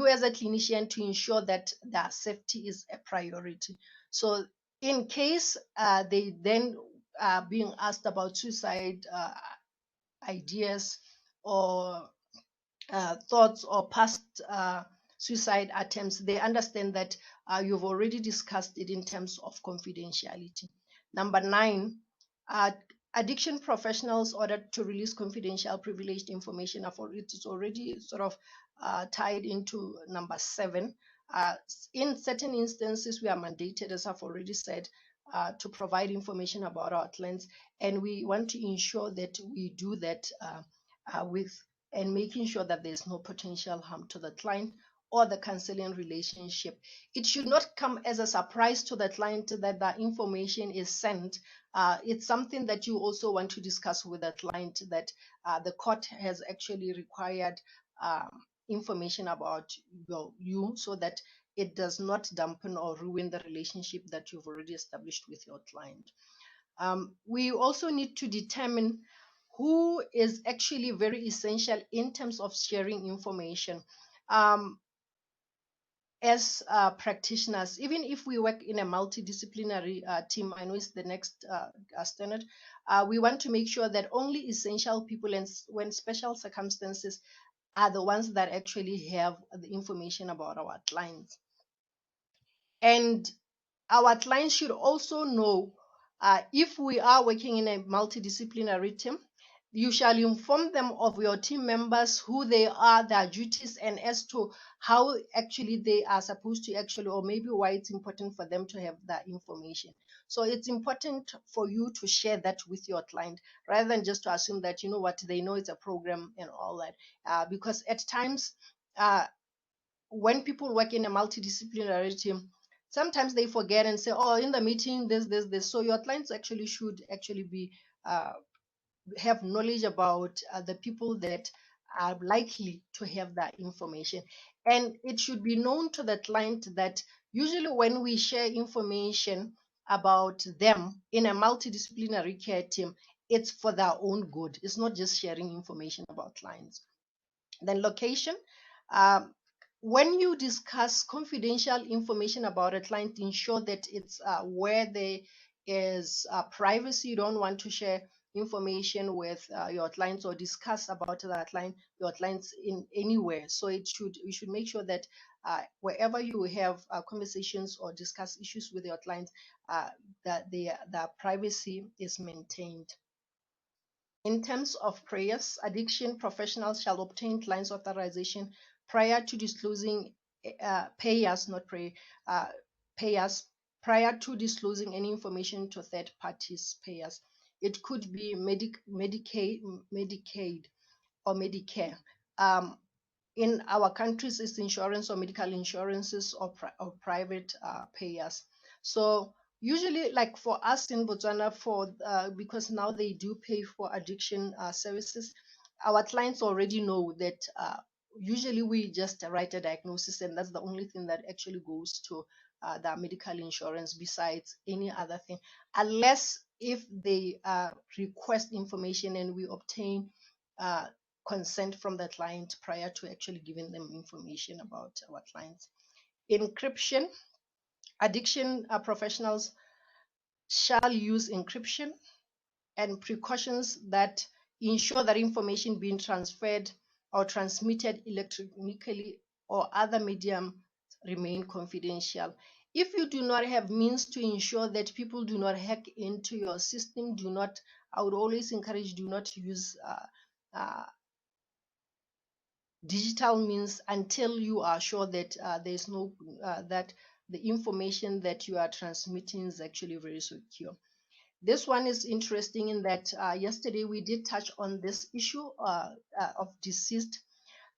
as a clinician to ensure that their safety is a priority. So in case they then are being asked about suicide ideas or thoughts or past suicide attempts, they understand that you've already discussed it in terms of confidentiality. Number 9, addiction professionals ordered to release confidential privileged information. It is already sort of tied into number 7. In certain instances, we are mandated, as I've already said, to provide information about our clients, and we want to ensure that we do that with and making sure that there's no potential harm to the client or the counseling relationship. It should not come as a surprise to the client that the information is sent. It's something that you also want to discuss with the client, that the court has actually required information about you, so that it does not dampen or ruin the relationship that you've already established with your client. We also need to determine who is actually very essential in terms of sharing information. As practitioners, even if we work in a multidisciplinary team, I know it's the next standard, we want to make sure that only essential people, and when special circumstances, are the ones that actually have the information about our clients. And our clients should also know, if we are working in a multidisciplinary team, you shall inform them of your team members, who they are, their duties, and as to how actually they are supposed to actually, or maybe why it's important for them to have that information. So it's important for you to share that with your client, rather than just to assume that, you know what, they know it's a program and all that. Because at times, when people work in a multidisciplinary team, sometimes they forget and say, oh, in the meeting, this. So your clients actually should actually be have knowledge about the people that are likely to have that information. And it should be known to the client that usually when we share information about them in a multidisciplinary care team, it's for their own good. It's not just sharing information about clients. Then location. When you discuss confidential information about a client, ensure that it's where there is privacy. You don't want to share information with your clients or discuss about your clients in anywhere. So you should make sure that wherever you have conversations or discuss issues with your clients, that their privacy is maintained. In terms of prayers, addiction professionals shall obtain clients' authorization prior to disclosing payers, not pray, payers, prior to disclosing any information to third parties payers. It could be Medicaid or Medicare. In our countries, it's insurance or medical insurances or private payers. So usually, like for us in Botswana, because now they do pay for addiction services, our clients already know that usually we just write a diagnosis, and that's the only thing that actually goes to the medical insurance besides any other thing, unless if they request information and we obtain consent from the client prior to actually giving them information about our clients. Encryption. Addiction professionals shall use encryption and precautions that ensure that information being transferred or transmitted electronically or other medium remain confidential. If you do not have means to ensure that people do not hack into your system, I would always encourage, do not use digital means until you are sure that there's no that the information that you are transmitting is actually very secure. This one is interesting in that yesterday we did touch on this issue of deceased.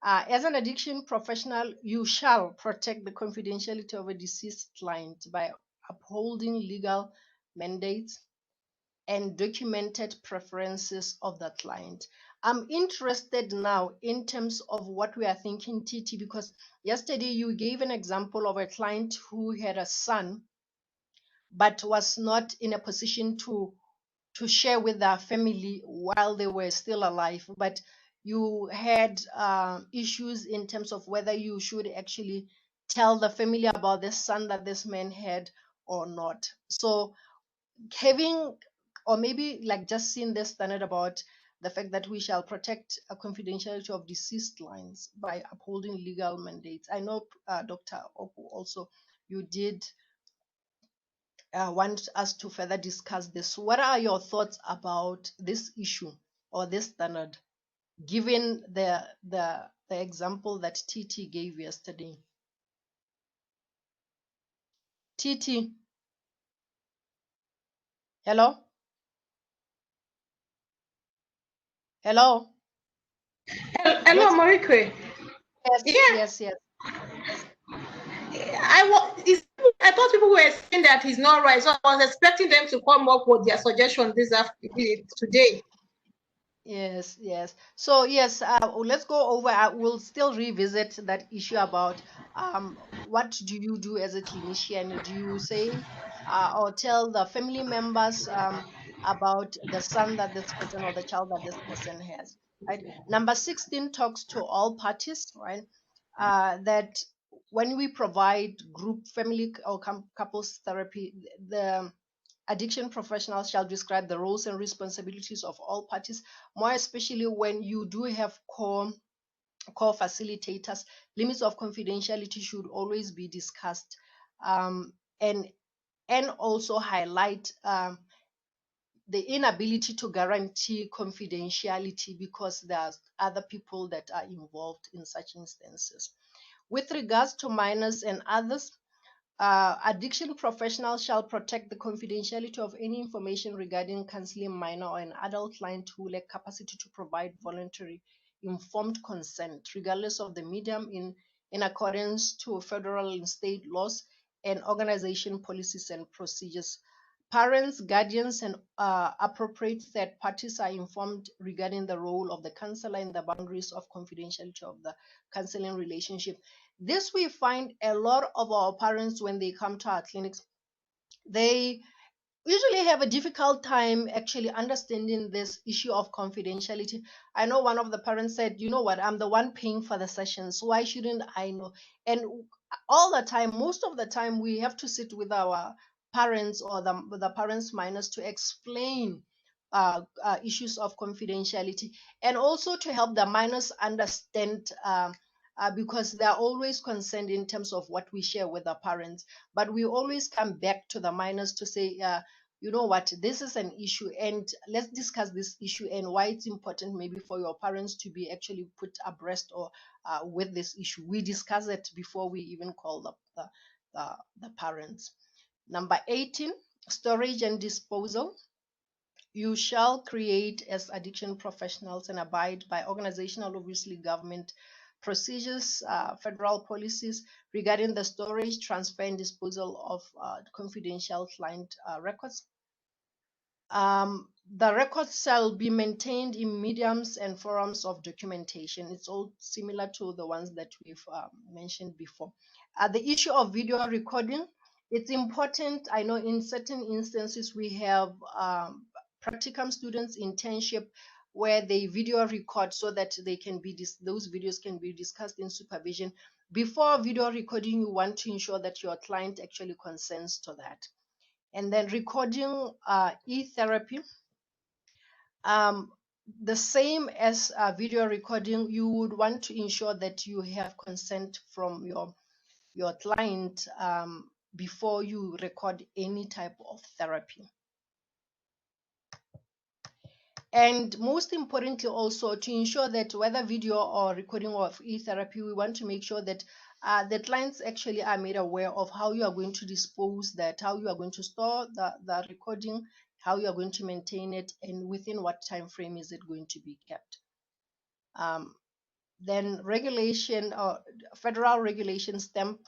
As an addiction professional, you shall protect the confidentiality of a deceased client by upholding legal mandates and documented preferences of the client. I'm interested now in terms of what we are thinking, TT, because yesterday you gave an example of a client who had a son but was not in a position to share with their family while they were still alive. But you had issues in terms of whether you should actually tell the family about the son that this man had or not. So having, or maybe like just seeing this standard about the fact that we shall protect a confidentiality of deceased lines by upholding legal mandates. I know Dr. Oku also, you did want us to further discuss this. What are your thoughts about this issue or this standard, given the example that TT gave yesterday? TT, hello? Hello? Hello, Marikwe. Yes, Yeah. yes. I thought people were saying that he's not right, so I was expecting them to come up with their suggestion today. Yes. So yes, let's go over. We'll still revisit that issue about what do you do as a clinician? Do you say or tell the family members about the son that this person or the child that this person has? Right. Number 16 talks to all parties, right? That when we provide group, family, or couples therapy, the addiction professionals shall describe the roles and responsibilities of all parties, more especially when you do have core facilitators. Limits of confidentiality should always be discussed, and also highlight the inability to guarantee confidentiality because there's other people that are involved in such instances. With regards to minors and others, addiction professionals shall protect the confidentiality of any information regarding counseling minor or an adult client who lack capacity to provide voluntary informed consent, regardless of the medium, in accordance to federal and state laws and organization policies and procedures. Parents, guardians, and appropriate third parties are informed regarding the role of the counselor and the boundaries of confidentiality of the counseling relationship. This we find a lot of our parents when they come to our clinics, they usually have a difficult time actually understanding this issue of confidentiality. I know one of the parents said, you know what, I'm the one paying for the sessions, so why shouldn't I know? And all the time, most of the time, we have to sit with our parents or the parents minors to explain issues of confidentiality, and also to help the minors understand, because they are always concerned in terms of what we share with the parents. But we always come back to the minors to say, you know what, this is an issue, and let's discuss this issue and why it's important maybe for your parents to be actually put abreast or with this issue. We discuss it before we even call the parents. Number 18, storage and disposal. You shall create as addiction professionals and abide by organizational, obviously government procedures, federal policies regarding the storage, transfer, and disposal of confidential client records. The records shall be maintained in mediums and forums of documentation. It's all similar to the ones that we've mentioned before. The issue of video recording, it's important. I know in certain instances we have practicum students internship where they video record so that they can be those videos can be discussed in supervision. Before video recording, you want to ensure that your client actually consents to that. And then recording e-therapy, the same as video recording, you would want to ensure that you have consent from your client before you record any type of therapy. And most importantly, also to ensure that whether video or recording of e-therapy, we want to make sure that the clients actually are made aware of how you are going to dispose that, how you are going to store the recording, how you are going to maintain it, and within what time frame is it going to be kept. Then regulation or federal regulation stamp.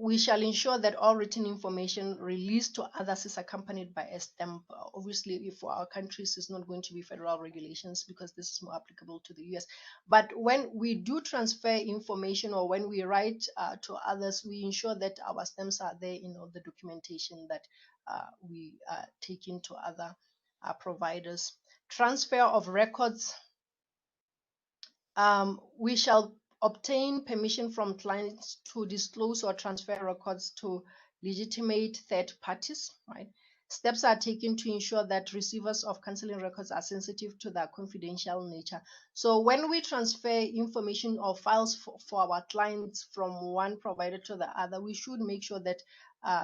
We shall ensure that all written information released to others is accompanied by a stamp. Obviously, if for our countries, it's not going to be federal regulations because this is more applicable to the US. But when we do transfer information or when we write to others, we ensure that our stamps are there in all the documentation that we take into other providers. Transfer of records. We shall obtain permission from clients to disclose or transfer records to legitimate third parties, right? Steps are taken to ensure that receivers of counseling records are sensitive to their confidential nature. So when we transfer information or files for our clients from one provider to the other, we should make sure that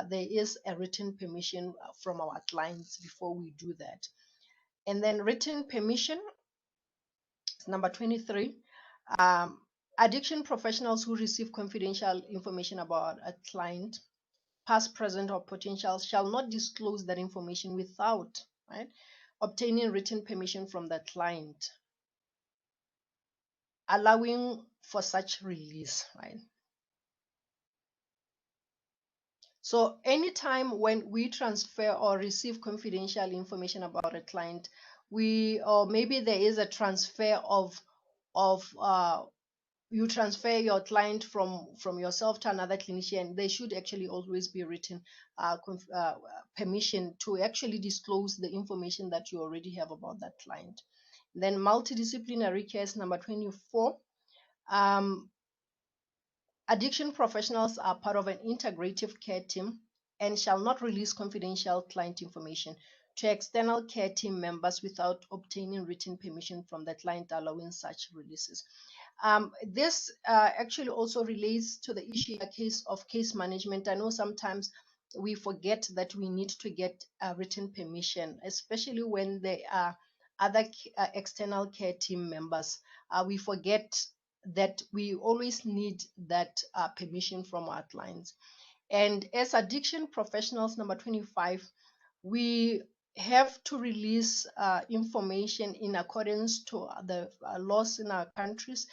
there is a written permission from our clients before we do that. And then written permission, number 23. Addiction professionals who receive confidential information about a client, past, present, or potential, shall not disclose that information without obtaining written permission from the client, allowing for such release. So anytime when we transfer or receive confidential information about a client, or maybe there is a transfer of you transfer your client from yourself to another clinician, there should actually always be written permission to actually disclose the information that you already have about that client. Then multidisciplinary case, number 24. Addiction professionals are part of an integrative care team and shall not release confidential client information to external care team members without obtaining written permission from the client allowing such releases. This actually also relates to the issue of case management. I know sometimes we forget that we need to get written permission, especially when there are other external care team members. We forget that we always need that permission from our clients. And as addiction professionals, number 25, we have to release information in accordance to the laws in our countries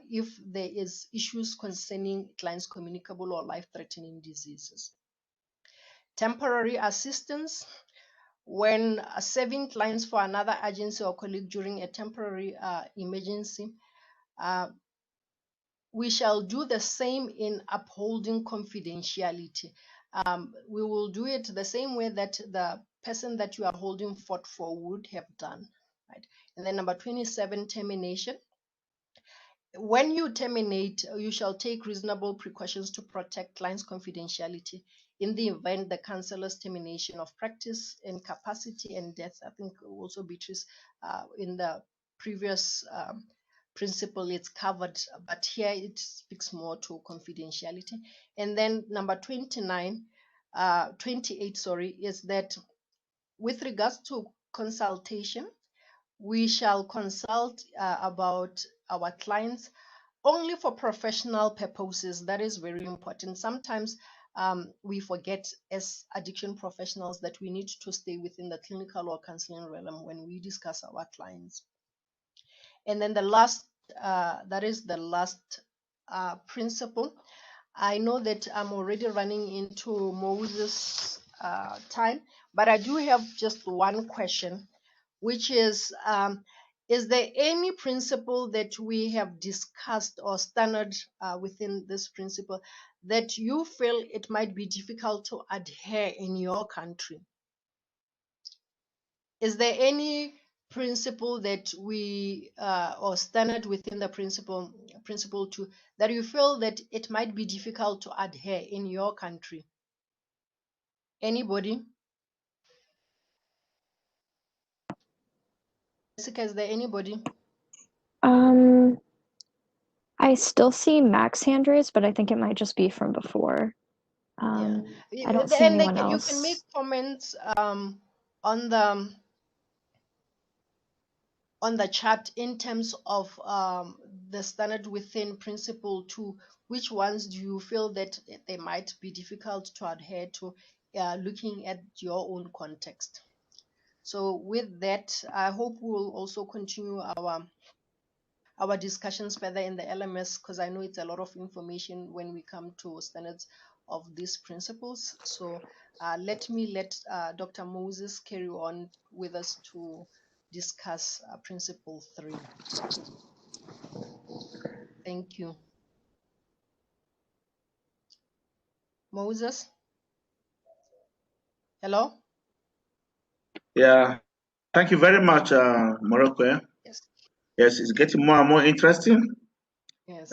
if there is issues concerning clients' communicable or life-threatening diseases. Temporary assistance, when serving clients for another agency or colleague during a temporary emergency, we shall do the same in upholding confidentiality. We will do it the same way that the person that you are holding fort for would have done, right? And then number 27, termination. When you terminate, you shall take reasonable precautions to protect client's confidentiality in the event the counselor's termination of practice, incapacity, and death. I think also Beatrice, in the previous principle, it's covered, but here it speaks more to confidentiality. And then number 28, is that with regards to consultation, we shall consult about our clients only for professional purposes. That is very important. Sometimes we forget as addiction professionals that we need to stay within the clinical or counseling realm when we discuss our clients. And then the last, that is the last principle. I know that I'm already running into Moses' time, but I do have just one question, which is there any principle that we have discussed or standard within this principle that you feel it might be difficult to adhere in your country? Is there any principle that we or standard within the principle 2 that you feel that it might be difficult to adhere in your country? Anybody? Jessica, is there anybody? I still see Max hand raised, but I think it might just be from before. Yeah. I don't see And anyone you else. can make comments on the chat in terms of the standard within principle 2. Which ones do you feel that they might be difficult to adhere to, looking at your own context? So with that, I hope we will also continue our discussions further in the LMS, because I know it's a lot of information when we come to standards of these principles. So let Dr. Moses carry on with us to discuss principle 3. Thank you. Moses? Hello? Yeah, thank you very much, Morocco. Yes. Yes, it's getting more and more interesting. Yes.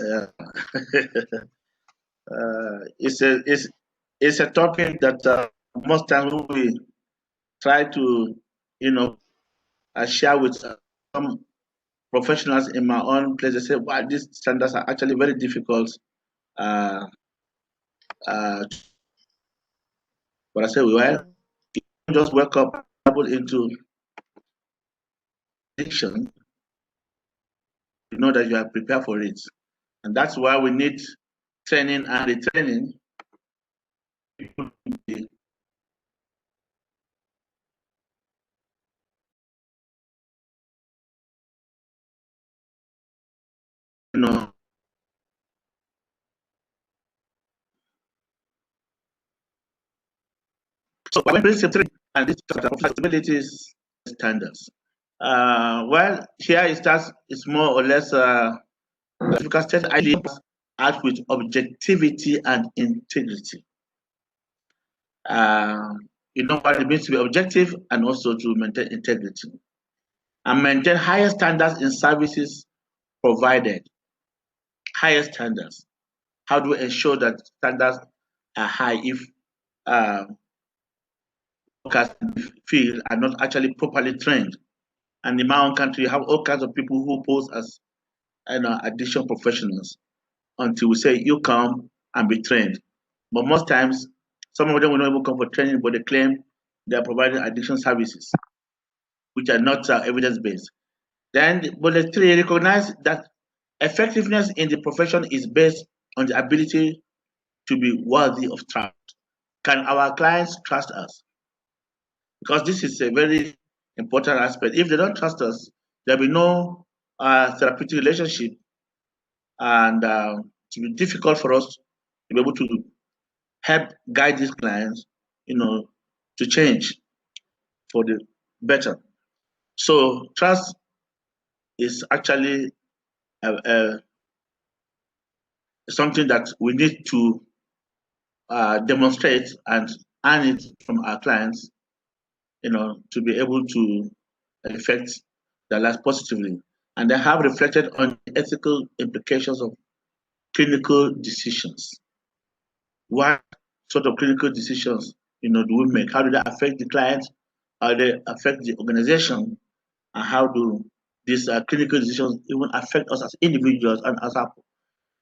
It's a topic that most times we try to, share with some professionals in my own place. They say, "Wow, these standards are actually very difficult." But I say, well, you don't just wake up into addiction. You know that you are prepared for it, and that's why we need training and retraining. So when principle 3 and this responsibilities standards, well, here it starts. It's more or less because state ideas act with objectivity and integrity. What it means to be objective and also to maintain integrity and maintain higher standards in services provided. Higher standards. How do we ensure that standards are high if workers in the field are not actually properly trained? And in my own country, you have all kinds of people who pose as addiction professionals until we say you come and be trained. But most times, some of them will not even come for training, but they claim they are providing addiction services, which are not evidence-based. Then, but the 3 recognize that effectiveness in the profession is based on the ability to be worthy of trust. Can our clients trust us? Because this is a very important aspect. If they don't trust us, there'll be no therapeutic relationship, and it will be difficult for us to be able to help guide these clients, to change for the better. So trust is actually something that we need to demonstrate and earn it from our clients, to be able to affect their lives positively. And they have reflected on the ethical implications of clinical decisions. What sort of clinical decisions, do we make? How do they affect the client? How do they affect the organization? And how do these clinical decisions even affect us as individuals and as our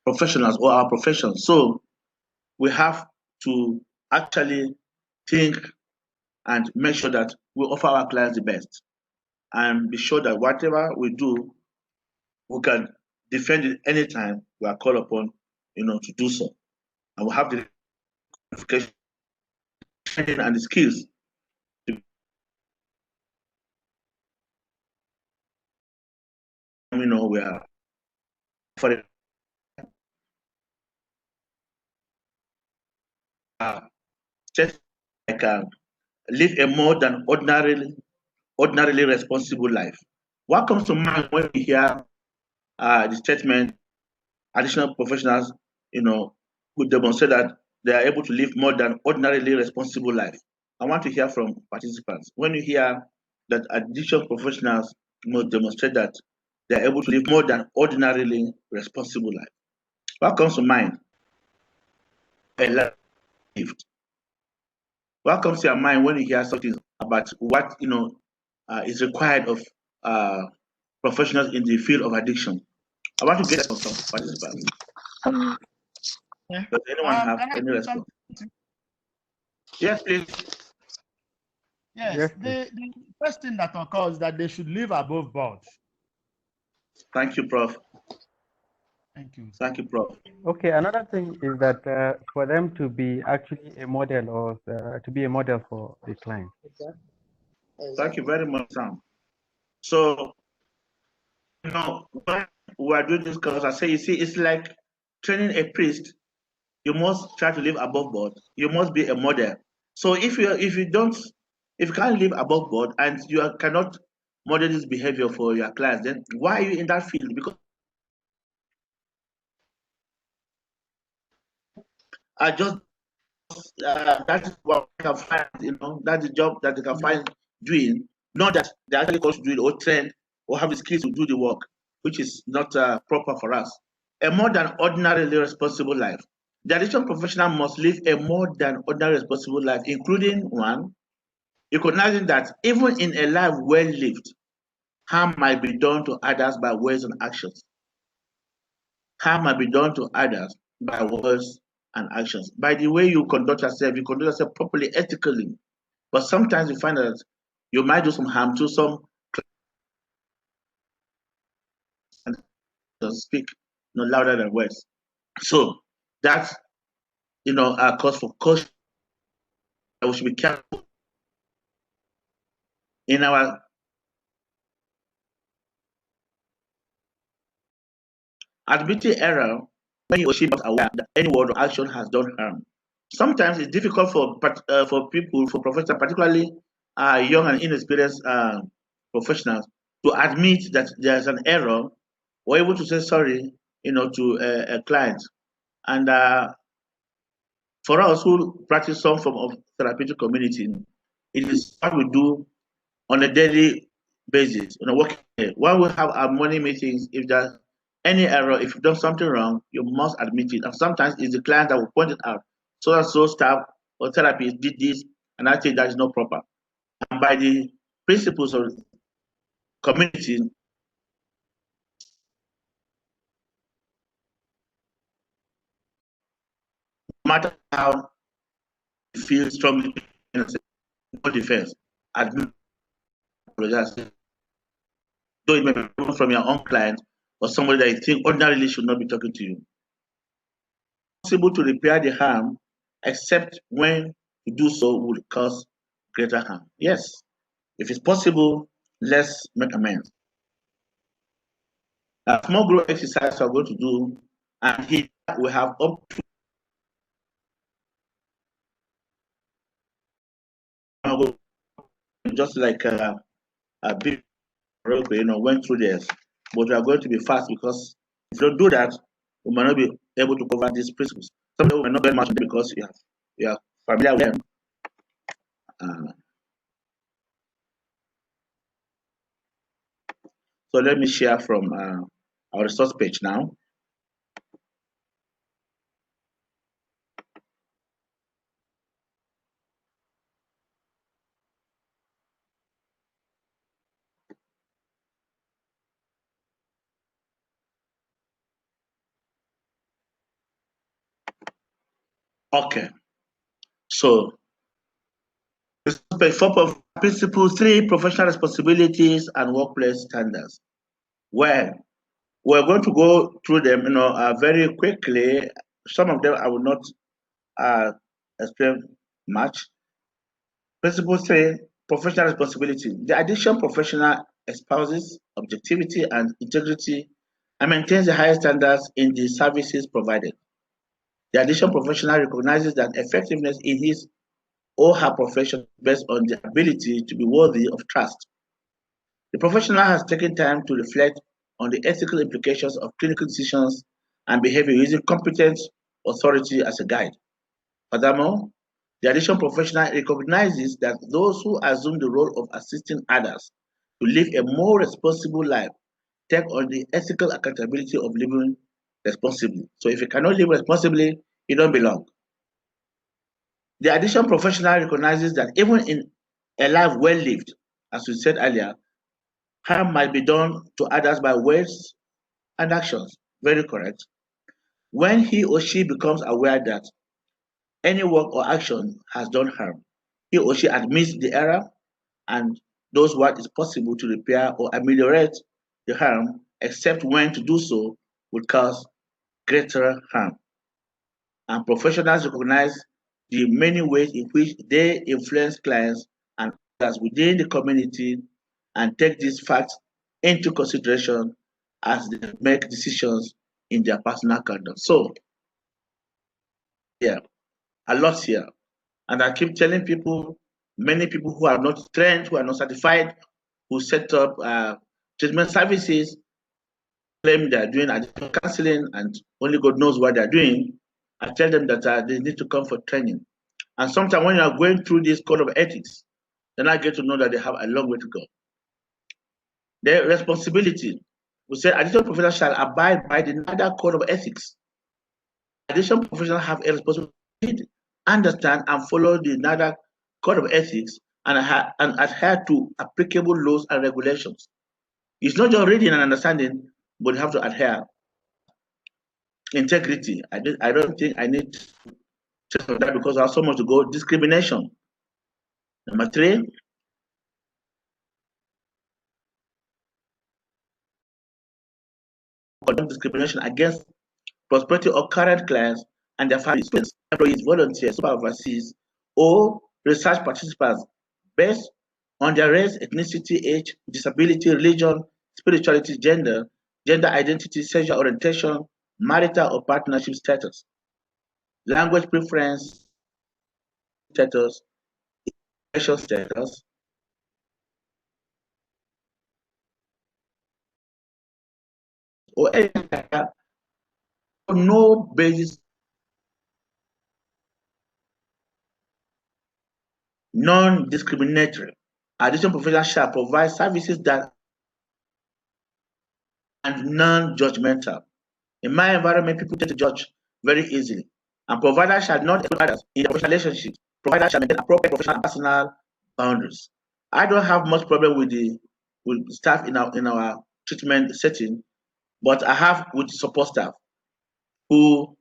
professionals or our profession? So we have to actually think and make sure that we offer our clients the best, and be sure that whatever we do, we can defend it anytime we are called upon, to do so. And we have the qualification and the skills to, we are for it. Just like live a more than ordinarily responsible life. What comes to mind when we hear the statement, additional professionals, who demonstrate that they are able to live more than ordinarily responsible life? I want to hear from participants. When you hear that additional professionals demonstrate that they are able to live more than ordinarily responsible life, what comes to mind? A life lived. What comes to your mind when you hear something about what is required of professionals in the field of addiction? I want to get from some participants. Does anyone have any response? Yes, please. Yes, the first thing that occurs is that they should live above board. Thank you, Prof. Thank you. Thank you, Prof. Okay, another thing is that for them to be actually a model, or to be a model for the client. Thank you very much, Sam. So, when we are doing this course, I say, you see, it's like training a priest. You must try to live above board. You must be a model. So if you can't live above board and you cannot model this behavior for your clients, then why are you in that field? Because that's what I can find, that's the job that they can find doing, not that they actually go to do it or train or have the skills to do the work, which is not proper for us. A more than ordinarily responsible life. The addiction professional must live a more than ordinary responsible life, including one, recognizing that even in a life well lived, harm might be done to others by words and actions. Harm might be done to others by words and actions. By the way you conduct yourself properly, ethically. But sometimes you find that you might do some harm to some and speak louder than words. So that's a cause for caution. We should be careful in our admitting error when you are not aware that any word or action has done harm. Sometimes it's difficult for people, for professionals, particularly young and inexperienced professionals, to admit that there's an error or able to say sorry, to a client. And for us who practice some form of therapeutic community, it is what we do on a daily basis. When we have our morning meetings, if there's any error, if you've done something wrong, you must admit it. And sometimes it's the client that will point it out. So staff or therapist did this, and I think that is not proper. And by the principles of community, no matter how you feel strongly, no defense, admit, apologize. Though it may be from your own client or somebody that you think ordinarily should not be talking to you. Possible to repair the harm, except when to do so would cause greater harm. Yes, if it's possible, let's make amends. A small group exercise we're going to do, and here we have up to just like a big went through this, but we are going to be fast, because if you don't do that, we might not be able to cover these principles. Some of them will not very much because you are familiar with them. So let me share from our resource page now. Okay, so Principle 3, professional responsibilities and workplace standards. Well, we're going to go through them, very quickly. Some of them I will not explain much. Principle 3, professional responsibility. The addiction professional espouses objectivity and integrity and maintains the highest standards in the services provided. The addiction professional recognizes that effectiveness in his or her profession based on the ability to be worthy of trust. The professional has taken time to reflect on the ethical implications of clinical decisions and behavior using competent authority as a guide. Furthermore, the addiction professional recognizes that those who assume the role of assisting others to live a more responsible life take on the ethical accountability of living responsibly. So if you cannot live responsibly, you don't belong. The addiction professional recognizes that even in a life well lived, as we said earlier, harm might be done to others by words and actions. Very correct. When he or she becomes aware that any work or action has done harm, he or she admits the error and does what is possible to repair or ameliorate the harm, except when to do so would cause greater harm. And professionals recognize the many ways in which they influence clients and others within the community and take these facts into consideration as they make decisions in their personal conduct. So, yeah, a lot here. And I keep telling people, many people who are not trained, who are not certified, who set up treatment services, claim they are doing addiction counseling and only God knows what they're doing. I tell them that they need to come for training. And sometimes when you are going through this code of ethics, then I get to know that they have a long way to go. Their responsibility, we say additional professionals shall abide by the NADA code of ethics. Additional professionals have a responsibility to understand and follow the NADA code of ethics and adhere to applicable laws and regulations. It's not just reading and understanding, but you have to adhere. Integrity. I don't think I need to check on that because I have so much to go. Discrimination. Number 3. Condemn discrimination against prospective or current clients and their families, students, employees, volunteers, supervisors, or research participants based on their race, ethnicity, age, disability, religion, spirituality, gender identity, sexual orientation, marital or partnership status, language preference, status, education status, or any other, no basis, non-discriminatory. Additional professionals shall provide services that and non-judgmental. In my environment, people tend to judge very easily. And providers shall not exclude others in professional relationships. Providers shall maintain appropriate professional and personal boundaries. I don't have much problem with staff in our treatment setting, but I have with support staff who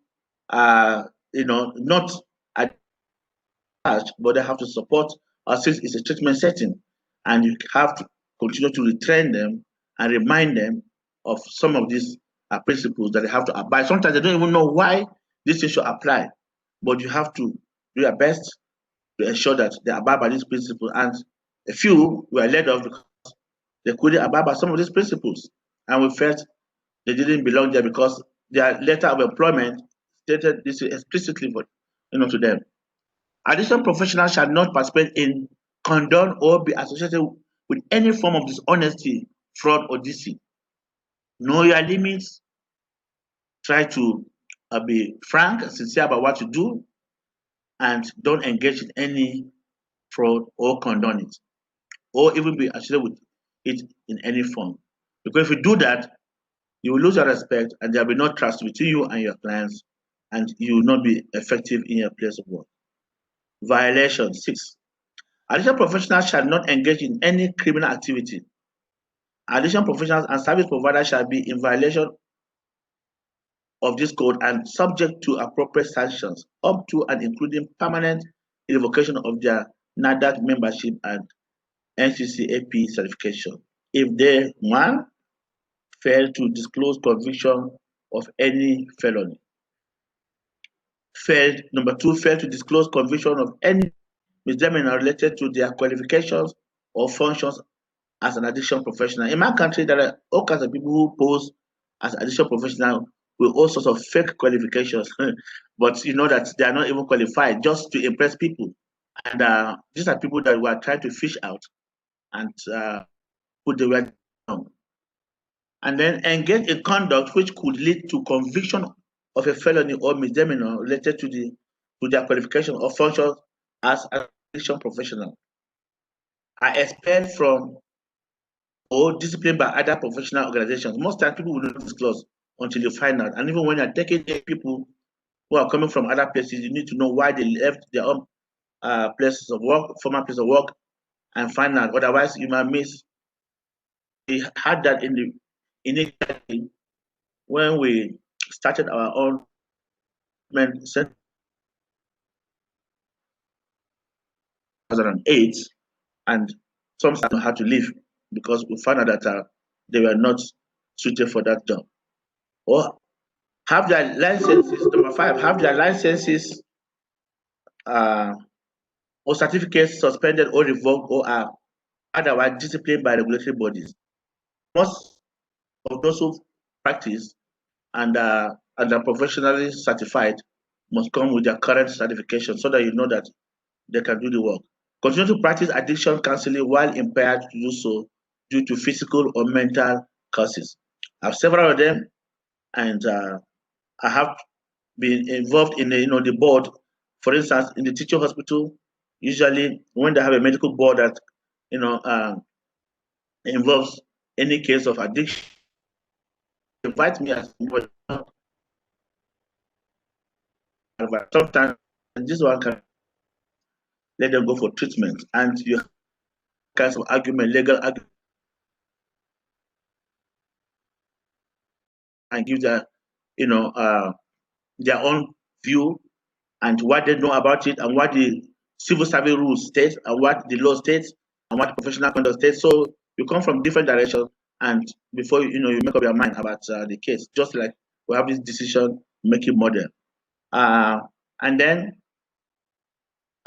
are not attached, but they have to support us since it's a treatment setting, and you have to continue to retrain them and remind them of some of these principles that they have to abide. Sometimes they don't even know why this thing should apply, but you have to do your best to ensure that they abide by these principles. And a few were let off because they couldn't abide by some of these principles, and we felt they didn't belong there because their letter of employment stated this explicitly to them. Additional professionals shall not participate in, condone, or be associated with any form of dishonesty, fraud, or deceit. Know your limits. Try to be frank and sincere about what you do, and don't engage in any fraud or condone it, or even be associated with it in any form. Because if you do that, you will lose your respect and there will be no trust between you and your clients, and you will not be effective in your place of work. Violation 6. Additional professionals shall not engage in any criminal activity. Additional professionals and service providers shall be in violation of this code and subject to appropriate sanctions, up to and including permanent revocation of their NADAC membership and NCCAP certification if they, 1, fail to disclose conviction of any felony. Number 2, fail to disclose conviction of any misdemeanor related to their qualifications or functions as an addiction professional. In my country, there are all kinds of people who pose as addiction professional with all sorts of fake qualifications, but you know that they are not even qualified, just to impress people. And these are people that we are trying to fish out and put the word down. And then engage in conduct which could lead to conviction of a felony or misdemeanor related to their qualification or function as an addiction professional. Are expelled from or disciplined by other professional organizations. Most times people will not disclose until you find out. And even when you're taking people who are coming from other places, you need to know why they left their own places of work, former place of work, and find out. Otherwise, you might miss. We had that initially when we started our own center in 2008, and some had to leave because we found out that they were not suited for that job. Or have their licenses, number 5, have their licenses or certificates suspended or revoked or are otherwise disciplined by regulatory bodies. Most of those who practice and are professionally certified must come with their current certification so that you know that they can do the work. Continue to practice addiction counseling while impaired to do so due to physical or mental causes. I have several of them, and I have been involved in the board. For instance, in the teaching hospital, usually when they have a medical board that involves any case of addiction, invite me as sometimes this one can let them go for treatment, and you have kinds of argument, legal argument, and give their own view and what they know about it, and what the civil service rules state, and what the law states, and what professional conduct states. So you come from different directions, and before you make up your mind about the case, just like we have this decision-making model. And then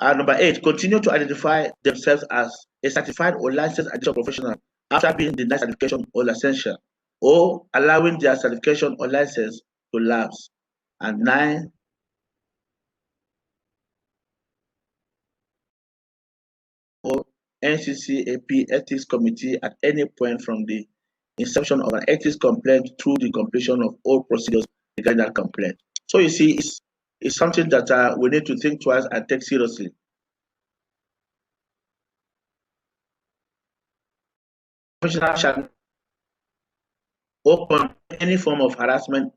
number 8, continue to identify themselves as a certified or licensed addiction professional after being denied certification or licensure, or allowing their certification or license to lapse. And 9, or NCCAP Ethics Committee at any point from the inception of an ethics complaint through the completion of all procedures regarding that complaint. So you see, it's something that we need to think twice and take seriously. Professional shall open any form of harassment,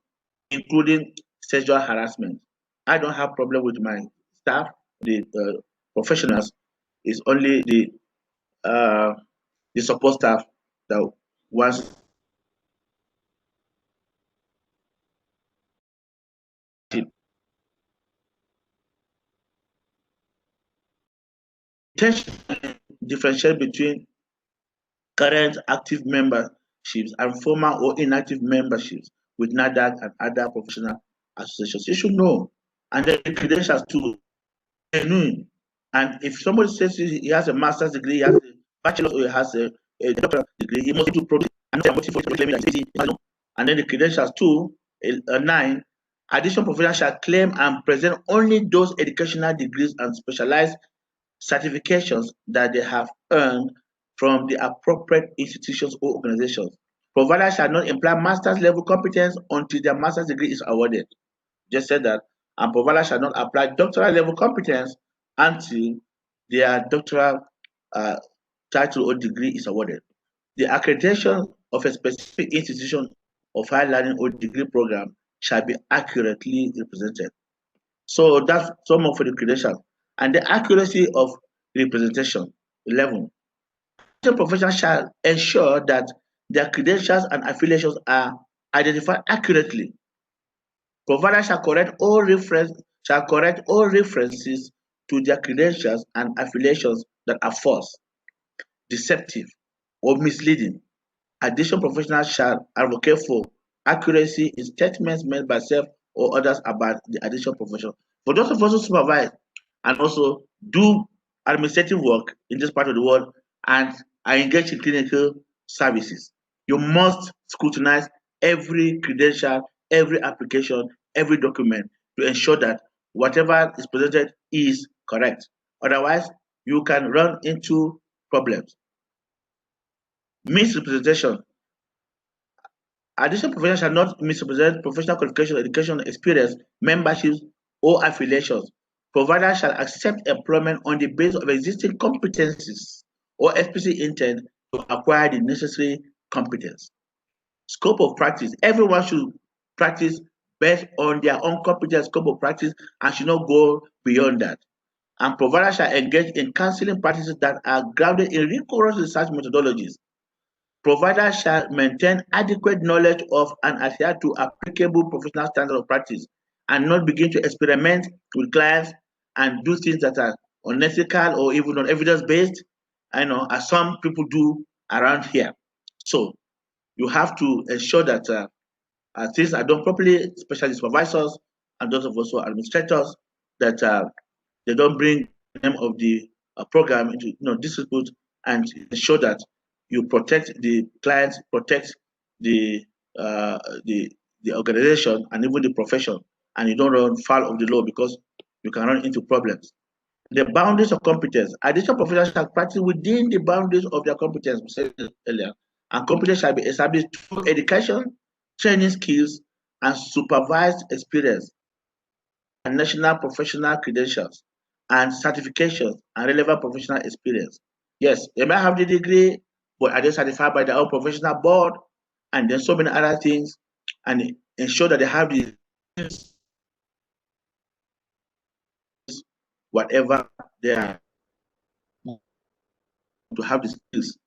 including sexual harassment. I don't have problem with my staff, the professionals. It's only the support staff that wants differentiate between current active memberships and former or inactive memberships with NADAC and other professional associations. You should know. And then the credentials too. And if somebody says he has a master's degree, he has a bachelor's, or he has a doctorate degree, he must do produce and then the credentials too, 9, additional professionals shall claim and present only those educational degrees and specialized certifications that they have earned from the appropriate institutions or organizations. Providers shall not imply master's level competence until their master's degree is awarded. just said that, and providers shall not apply doctoral level competence until their doctoral title or degree is awarded. The accreditation of a specific institution of higher learning or degree program shall be accurately represented. So that's some of the credentials. And the accuracy of representation. 11. Professionals shall ensure that their credentials and affiliations are identified accurately. Providers shall correct all references to their credentials and affiliations that are false, deceptive, or misleading. Additional professionals shall advocate for accuracy in statements made by self or others about the additional profession. For those of us who supervise and also do administrative work in this part of the world and are engaged in clinical services, you must scrutinize every credential, every application, every document to ensure that whatever is presented is correct. Otherwise, you can run into problems. Misrepresentation. Additional professionals shall not misrepresent professional qualification, education, experience, memberships, or affiliations. Providers shall accept employment on the basis of existing competencies or explicit intent to acquire the necessary competence. Scope of practice. Everyone should practice based on their own competence, scope of practice, and should not go beyond that. And providers shall engage in counseling practices that are grounded in rigorous research methodologies. Providers shall maintain adequate knowledge of and adhere to applicable professional standards of practice and not begin to experiment with clients and do things that are unethical or even not evidence-based, as some people do around here. So you have to ensure that things are done properly, especially supervisors and those of us who are administrators, that they don't bring the name of the program into disrepute, and ensure that you protect the clients, protect the organization and even the profession, and you don't run foul of the law because you can run into problems. The boundaries of competence. Additional professionals shall practice within the boundaries of their competence, we said earlier, and competence shall be established through education, training skills, and supervised experience, and national professional credentials, and certifications, and relevant professional experience. Yes, they might have the degree, but are they certified by their own professional board, and then so many other things, and ensure that they have the whatever they are to have the skills,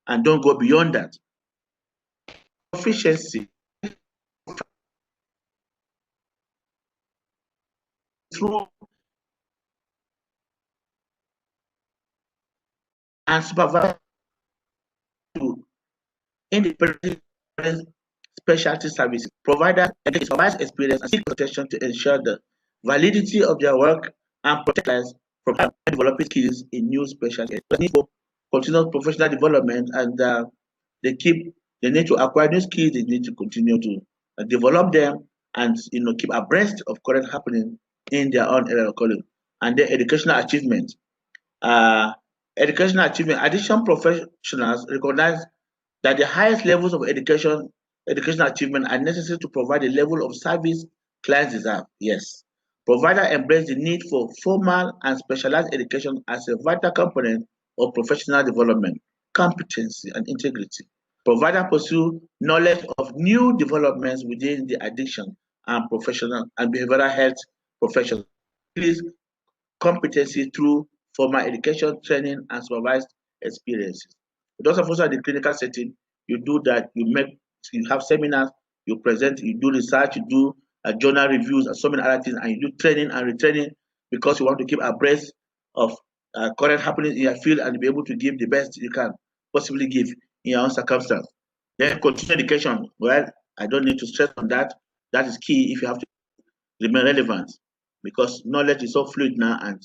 and don't go beyond that. Efficiency through and supervise to independent specialty services. Providers supervise experience and seek protection to ensure the validity of their work and protect clients from developing skills in new specialties. For continuous professional development, and they need to acquire new skills. They need to continue to develop them and keep abreast of current happening in their own area of college. And their educational achievement. Additional professionals recognize that the highest levels of educational achievement are necessary to provide the level of service clients deserve. Yes. Provider embrace the need for formal and specialized education as a vital component of professional development, competency, and integrity. Provider pursue knowledge of new developments within the addiction and professional and behavioral health profession. Please competency through formal education, training, and supervised experiences. Those of us in the clinical setting, you do that, you have seminars, you present, you do research, you do journal reviews and so many other things, and you do training and retraining because you want to keep abreast of current happenings in your field and be able to give the best you can possibly give in your own circumstance. Then continuing education, well, I don't need to stress on that. That is key if you have to remain relevant, because knowledge is so fluid now, and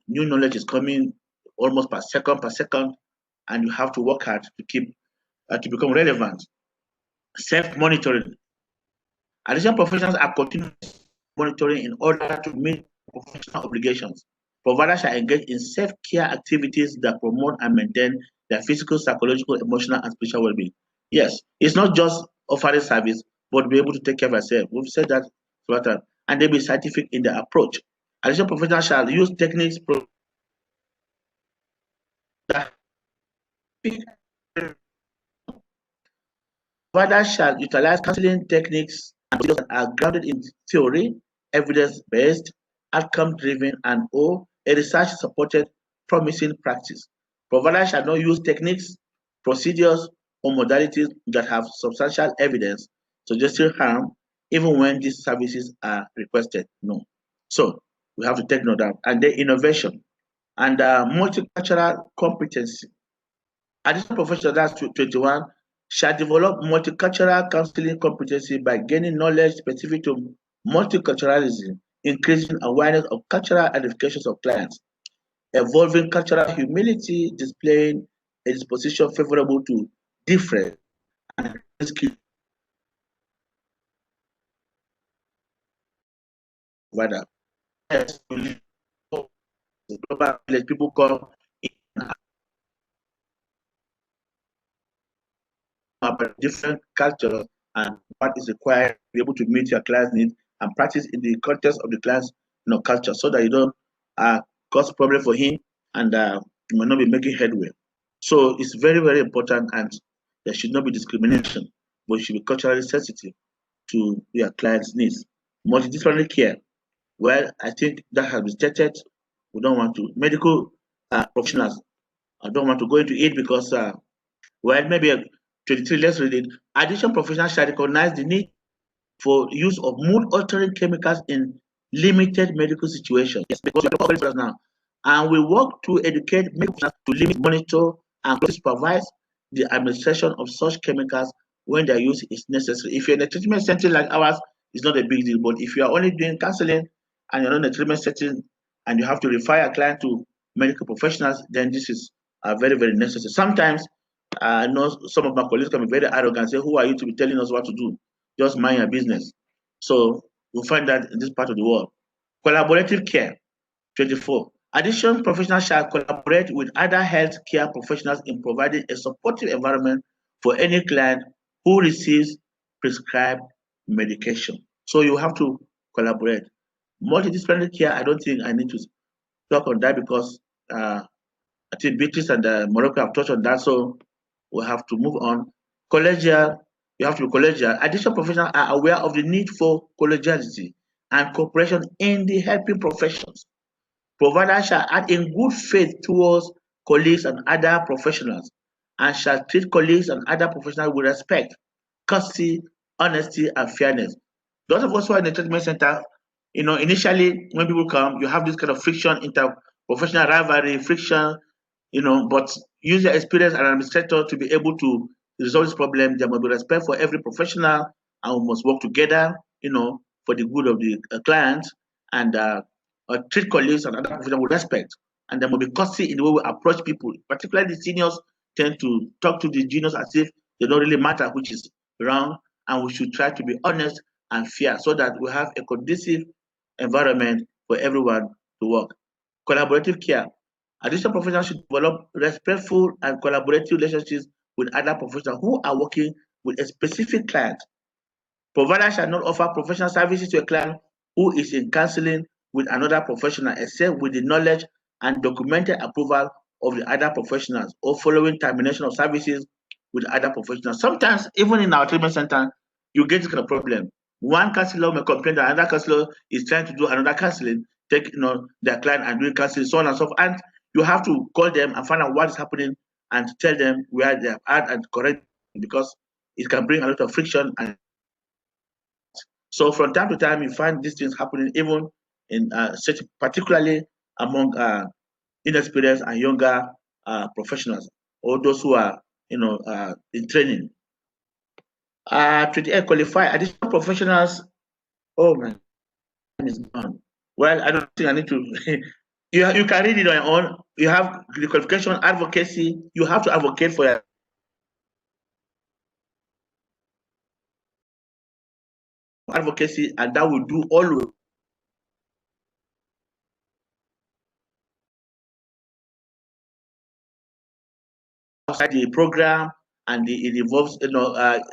new knowledge is coming almost per second, and you have to work hard to keep to become relevant. Self-monitoring. Additional professionals are continuously monitoring in order to meet professional obligations. Providers shall engage in self-care activities that promote and maintain their physical, psychological, emotional, and spiritual well-being. Yes, it's not just offering service, but be able to take care of yourself. We've said that and they be scientific in their approach. Additional professionals shall use techniques providers shall utilize counseling techniques and procedures that are grounded in theory, evidence-based, outcome-driven, and or a research-supported promising practice. Providers shall not use techniques, procedures, or modalities that have substantial evidence suggesting harm, even when these services are requested. No. So we have to take note of that. And then innovation and multicultural competency. Additional professionals, that's 21, shall develop multicultural counseling competency by gaining knowledge specific to multiculturalism, increasing awareness of cultural identifications of clients, evolving cultural humility, displaying a disposition favorable to different and skill provider. Yes, global village, people come about different cultures and what is required to be able to meet your client's needs and practice in the context of the client's culture, so that you don't cause problem for him and you might not be making headway. So it's very, very important, and there should not be discrimination, but you should be culturally sensitive to your client's needs. Multidisciplinary care. Well, I think that has been stated. We don't want to. Medical professionals, I don't want to go into it because well, maybe 23, let's read it. Additional professionals shall recognize the need for use of mood-altering chemicals in limited medical situations. Yes, because we are now. And we work to educate medical professionals to limit, monitor, and closely supervise the administration of such chemicals when their use is necessary. If you're in a treatment center like ours, it's not a big deal. But if you are only doing counseling and you're not in a treatment setting and you have to refer a client to medical professionals, then this is very, very necessary. Sometimes I know some of my colleagues can be very arrogant and say, who are you to be telling us what to do? Just mind your business. So we'll find that in this part of the world. Collaborative care, 24. Additional professionals shall collaborate with other healthcare professionals in providing a supportive environment for any client who receives prescribed medication. So you have to collaborate. Multidisciplinary care, I don't think I need to talk on that because I think Beatrice and Morocco have touched on that. So we have to move on. Collegial, you have to be collegial. Additional professionals are aware of the need for collegiality and cooperation in the helping professions. Providers shall act in good faith towards colleagues and other professionals and shall treat colleagues and other professionals with respect, courtesy, honesty, and fairness. Those of us who are in the treatment center, initially when people come, you have this kind of friction, interprofessional rivalry, friction, but use your experience as an administrator to be able to resolve this problem. There must be respect for every professional, and we must work together, for the good of the client, and treat colleagues and other professionals with respect. And there must be courtesy in the way we approach people. Particularly the seniors tend to talk to the juniors as if they don't really matter, which is wrong. And we should try to be honest and fair so that we have a conducive environment for everyone to work. Collaborative care. Additional professionals should develop respectful and collaborative relationships with other professionals who are working with a specific client. Providers shall not offer professional services to a client who is in counseling with another professional except with the knowledge and documented approval of the other professionals or following termination of services with other professionals. Sometimes, even in our treatment center, you get this kind of problem. One counselor may complain that another counselor is trying to do another counseling, take their client and doing counseling, so on and so forth. And you have to call them and find out what is happening and tell them where they are at and correct, because it can bring a lot of friction. And so from time to time, you find these things happening even in particularly among inexperienced and younger professionals, or those who are in training. 28 qualified additional professionals. Oh man, is gone. Well, I don't think I need to. you can read it on your own. You have the qualification, advocacy. You have to advocate for your advocacy, and that will do always. Outside the program, and it involves,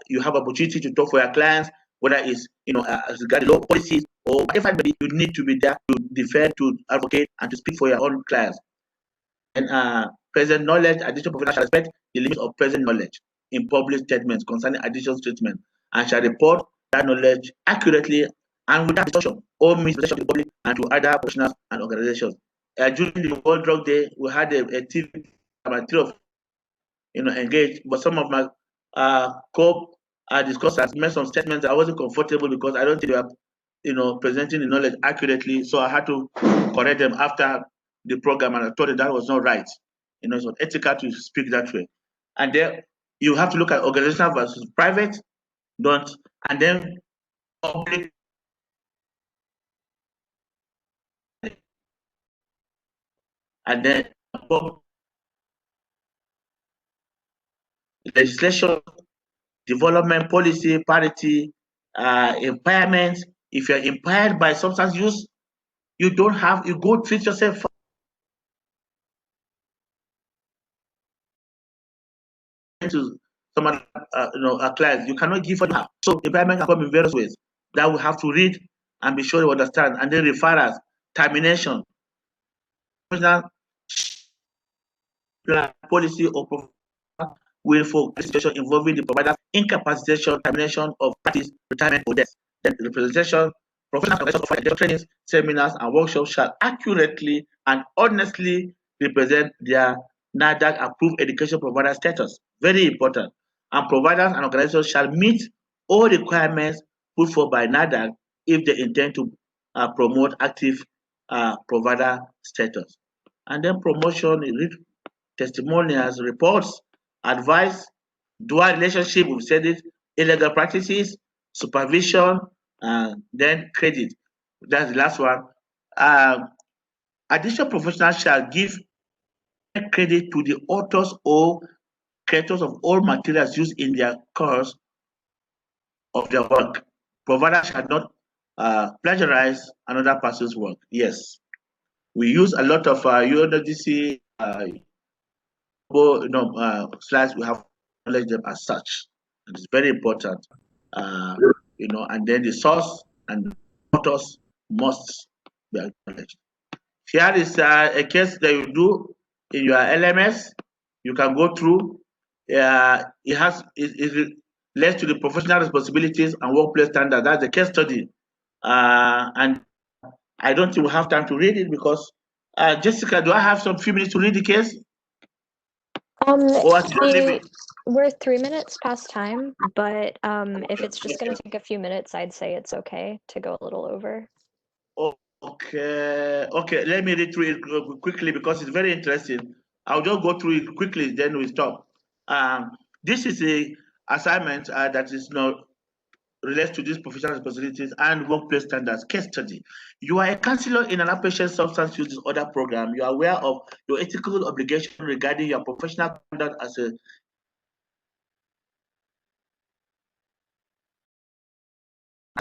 you have opportunity to talk for your clients, whether it's regarding law policies or whatever, you need to be there to defend, to advocate, and to speak for your own clients. And present knowledge, additional professional shall respect the limits of present knowledge in public statements concerning additional treatment and shall report that knowledge accurately and without distortion or misrepresentation to the public and to other professionals and organizations. During the World Drug Day, we had a TV about 3 of engaged, but some of my discussers made some statements I wasn't comfortable because I don't think they were presenting the knowledge accurately. So I had to correct them after the program, and I thought that was not right. It's not ethical to speak that way. And then you have to look at organizational versus private, and then public. And then legislation, development policy, parity, impairment. If you're impaired by substance use, you go treat yourself. To some clients, you cannot give what you have. So impairment can come in various ways that we have to read and be sure we understand, and then referrals, termination, policy or willful situation involving the provider's incapacitation, termination of practice, retirement, or death. Then representation, professional trainings, seminars, and workshops shall accurately and honestly represent their NADAC approved education provider status. Very important. And providers and organizations shall meet all requirements put forth by NADAC if they intend to promote active provider status. And then promotion, testimonials, reports, advice, dual relationship, we've said it, illegal practices, supervision, then credit. That's the last one. Additional professionals shall give credit to the authors or creators of all materials used in their course of their work. Providers shall not plagiarize another person's work. Yes, we use a lot of UTC slides. We have knowledge them as such, and it's very important. And then the source and authors must be acknowledged. Here is a case that you do in your LMS. You can go through. It relates to the professional responsibilities and workplace standards. That's the case study, and I don't think we have time to read it because Jessica, do I have some few minutes to read the case? We're 3 minutes past time, but if it's just going to take a few minutes, I'd say it's okay to go a little over. Okay. Let me read through it quickly because it's very interesting. I'll just go through it quickly, then we stop. This is a assignment that is relates to these professional responsibilities and workplace standards. Case study. You are a counselor in an outpatient substance use disorder program. You are aware of your ethical obligation regarding your professional conduct as a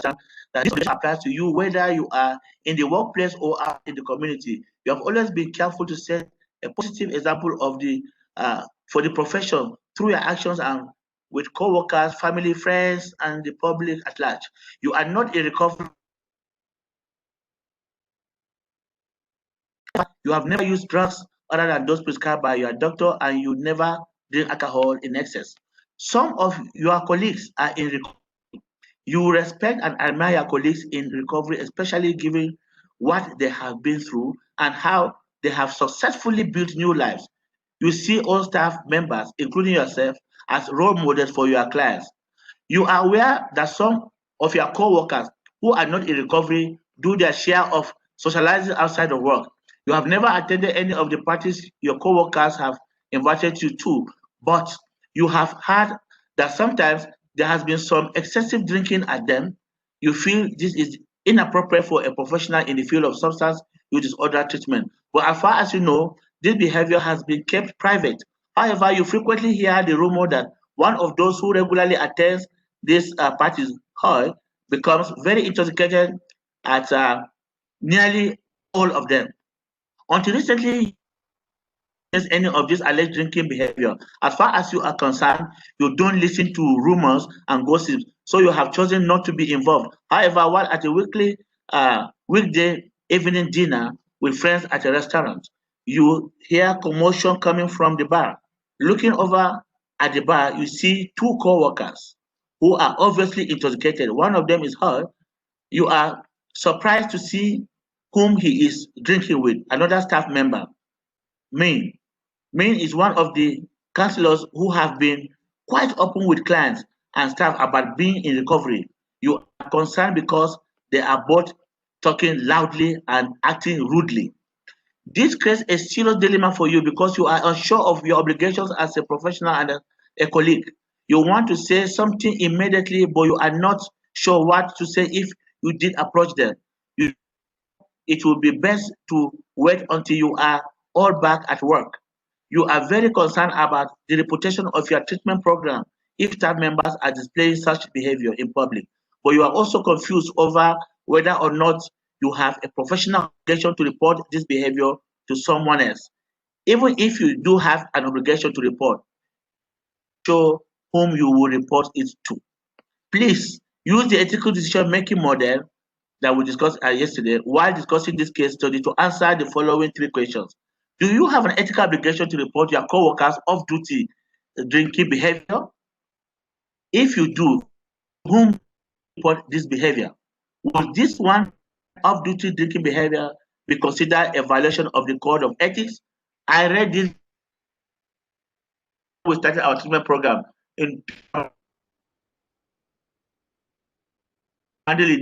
that this applies to you whether you are in the workplace or out in the community. You have always been careful to set a positive example of for the profession through your actions and with co-workers, family, friends, and the public at large. You are not a recovery. You have never used drugs other than those prescribed by your doctor, and you never drink alcohol in excess. Some of your colleagues are in recovery. You respect and admire your colleagues in recovery, especially given what they have been through and how they have successfully built new lives. You see all staff members, including yourself, as role models for your clients. You are aware that some of your co-workers who are not in recovery do their share of socializing outside of work. You have never attended any of the parties your co-workers have invited you to, but you have heard that sometimes there has been some excessive drinking at them. You feel this is inappropriate for a professional in the field of substance use disorder treatment. But as far as you know, this behavior has been kept private. However, you frequently hear the rumor that one of those who regularly attends these parties becomes very intoxicated at nearly all of them. Until recently, any of this alleged drinking behavior. As far as you are concerned, you don't listen to rumors and gossip so you have chosen not to be involved. However, while at a weekday evening dinner with friends at a restaurant, you hear commotion coming from the bar. Looking over at the bar, you see two co-workers who are obviously intoxicated. One of them is her. You are surprised to see whom he is drinking with, another staff member, Min. Min is one of the counselors who have been quite open with clients and staff about being in recovery. You are concerned because they are both talking loudly and acting rudely. This creates a serious dilemma for you because you are unsure of your obligations as a professional and a colleague. You want to say something immediately, but you are not sure what to say if you did approach them. It will be best to wait until you are all back at work. You are very concerned about the reputation of your treatment program if staff members are displaying such behavior in public, but you are also confused over whether or not you have a professional obligation to report this behavior to someone else. Even if you do have an obligation to report, show whom you will report it to. Please use the ethical decision-making model that we discussed yesterday while discussing this case study to answer the following three questions. Do you have an ethical obligation to report your co-workers off-duty drinking behavior? If you do, whom report this behavior? Would this one off-duty drinking behavior be considered a violation of the code of ethics? I read this when we started our treatment program in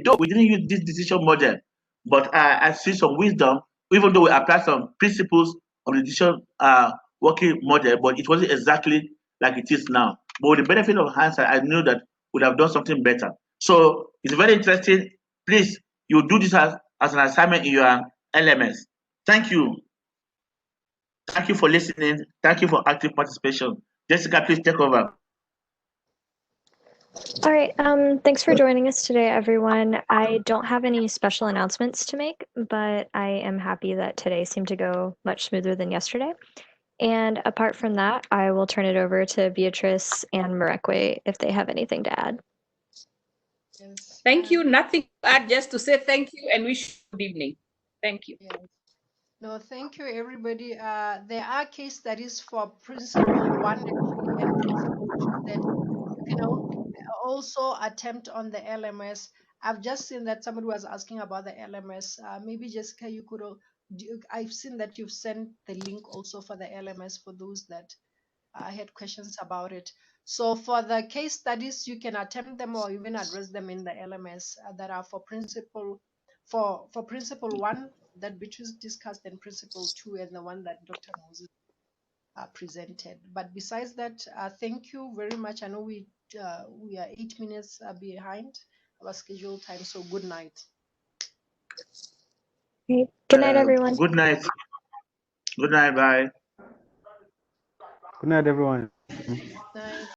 though we didn't use this decision model, but I see some wisdom, even though we applied some principles of the decision working model, but it wasn't exactly like it is now. But with the benefit of hindsight, I knew that we would have done something better. So it's very interesting. Please, you do this as an assignment in your LMS. Thank you. Thank you for listening. Thank you for active participation. Jessica, please take over. All right, thanks for joining us today, everyone. I don't have any special announcements to make, but I am happy that today seemed to go much smoother than yesterday. And apart from that, I will turn it over to Beatrice and Marekwe if they have anything to add. Yes. Thank you. Nothing to add, just to say thank you and wish you good evening. Thank you. Yes. No, thank you, everybody. There are case studies for principle 1 and principle 2 that you can also attempt on the LMS. I've just seen that somebody was asking about the LMS. Maybe Jessica, you could. I've seen that you've sent the link also for the LMS for those that had questions about it. So for the case studies, you can attempt them or even address them in the LMS that are for principle principle 1 that Beatrice discussed, and principle 2 and the one that Dr. Moses presented. But besides that, thank you very much. I know we are 8 minutes behind our scheduled time, so good night. Okay. Good night, everyone. Good night. Good night. Bye. Good night, everyone.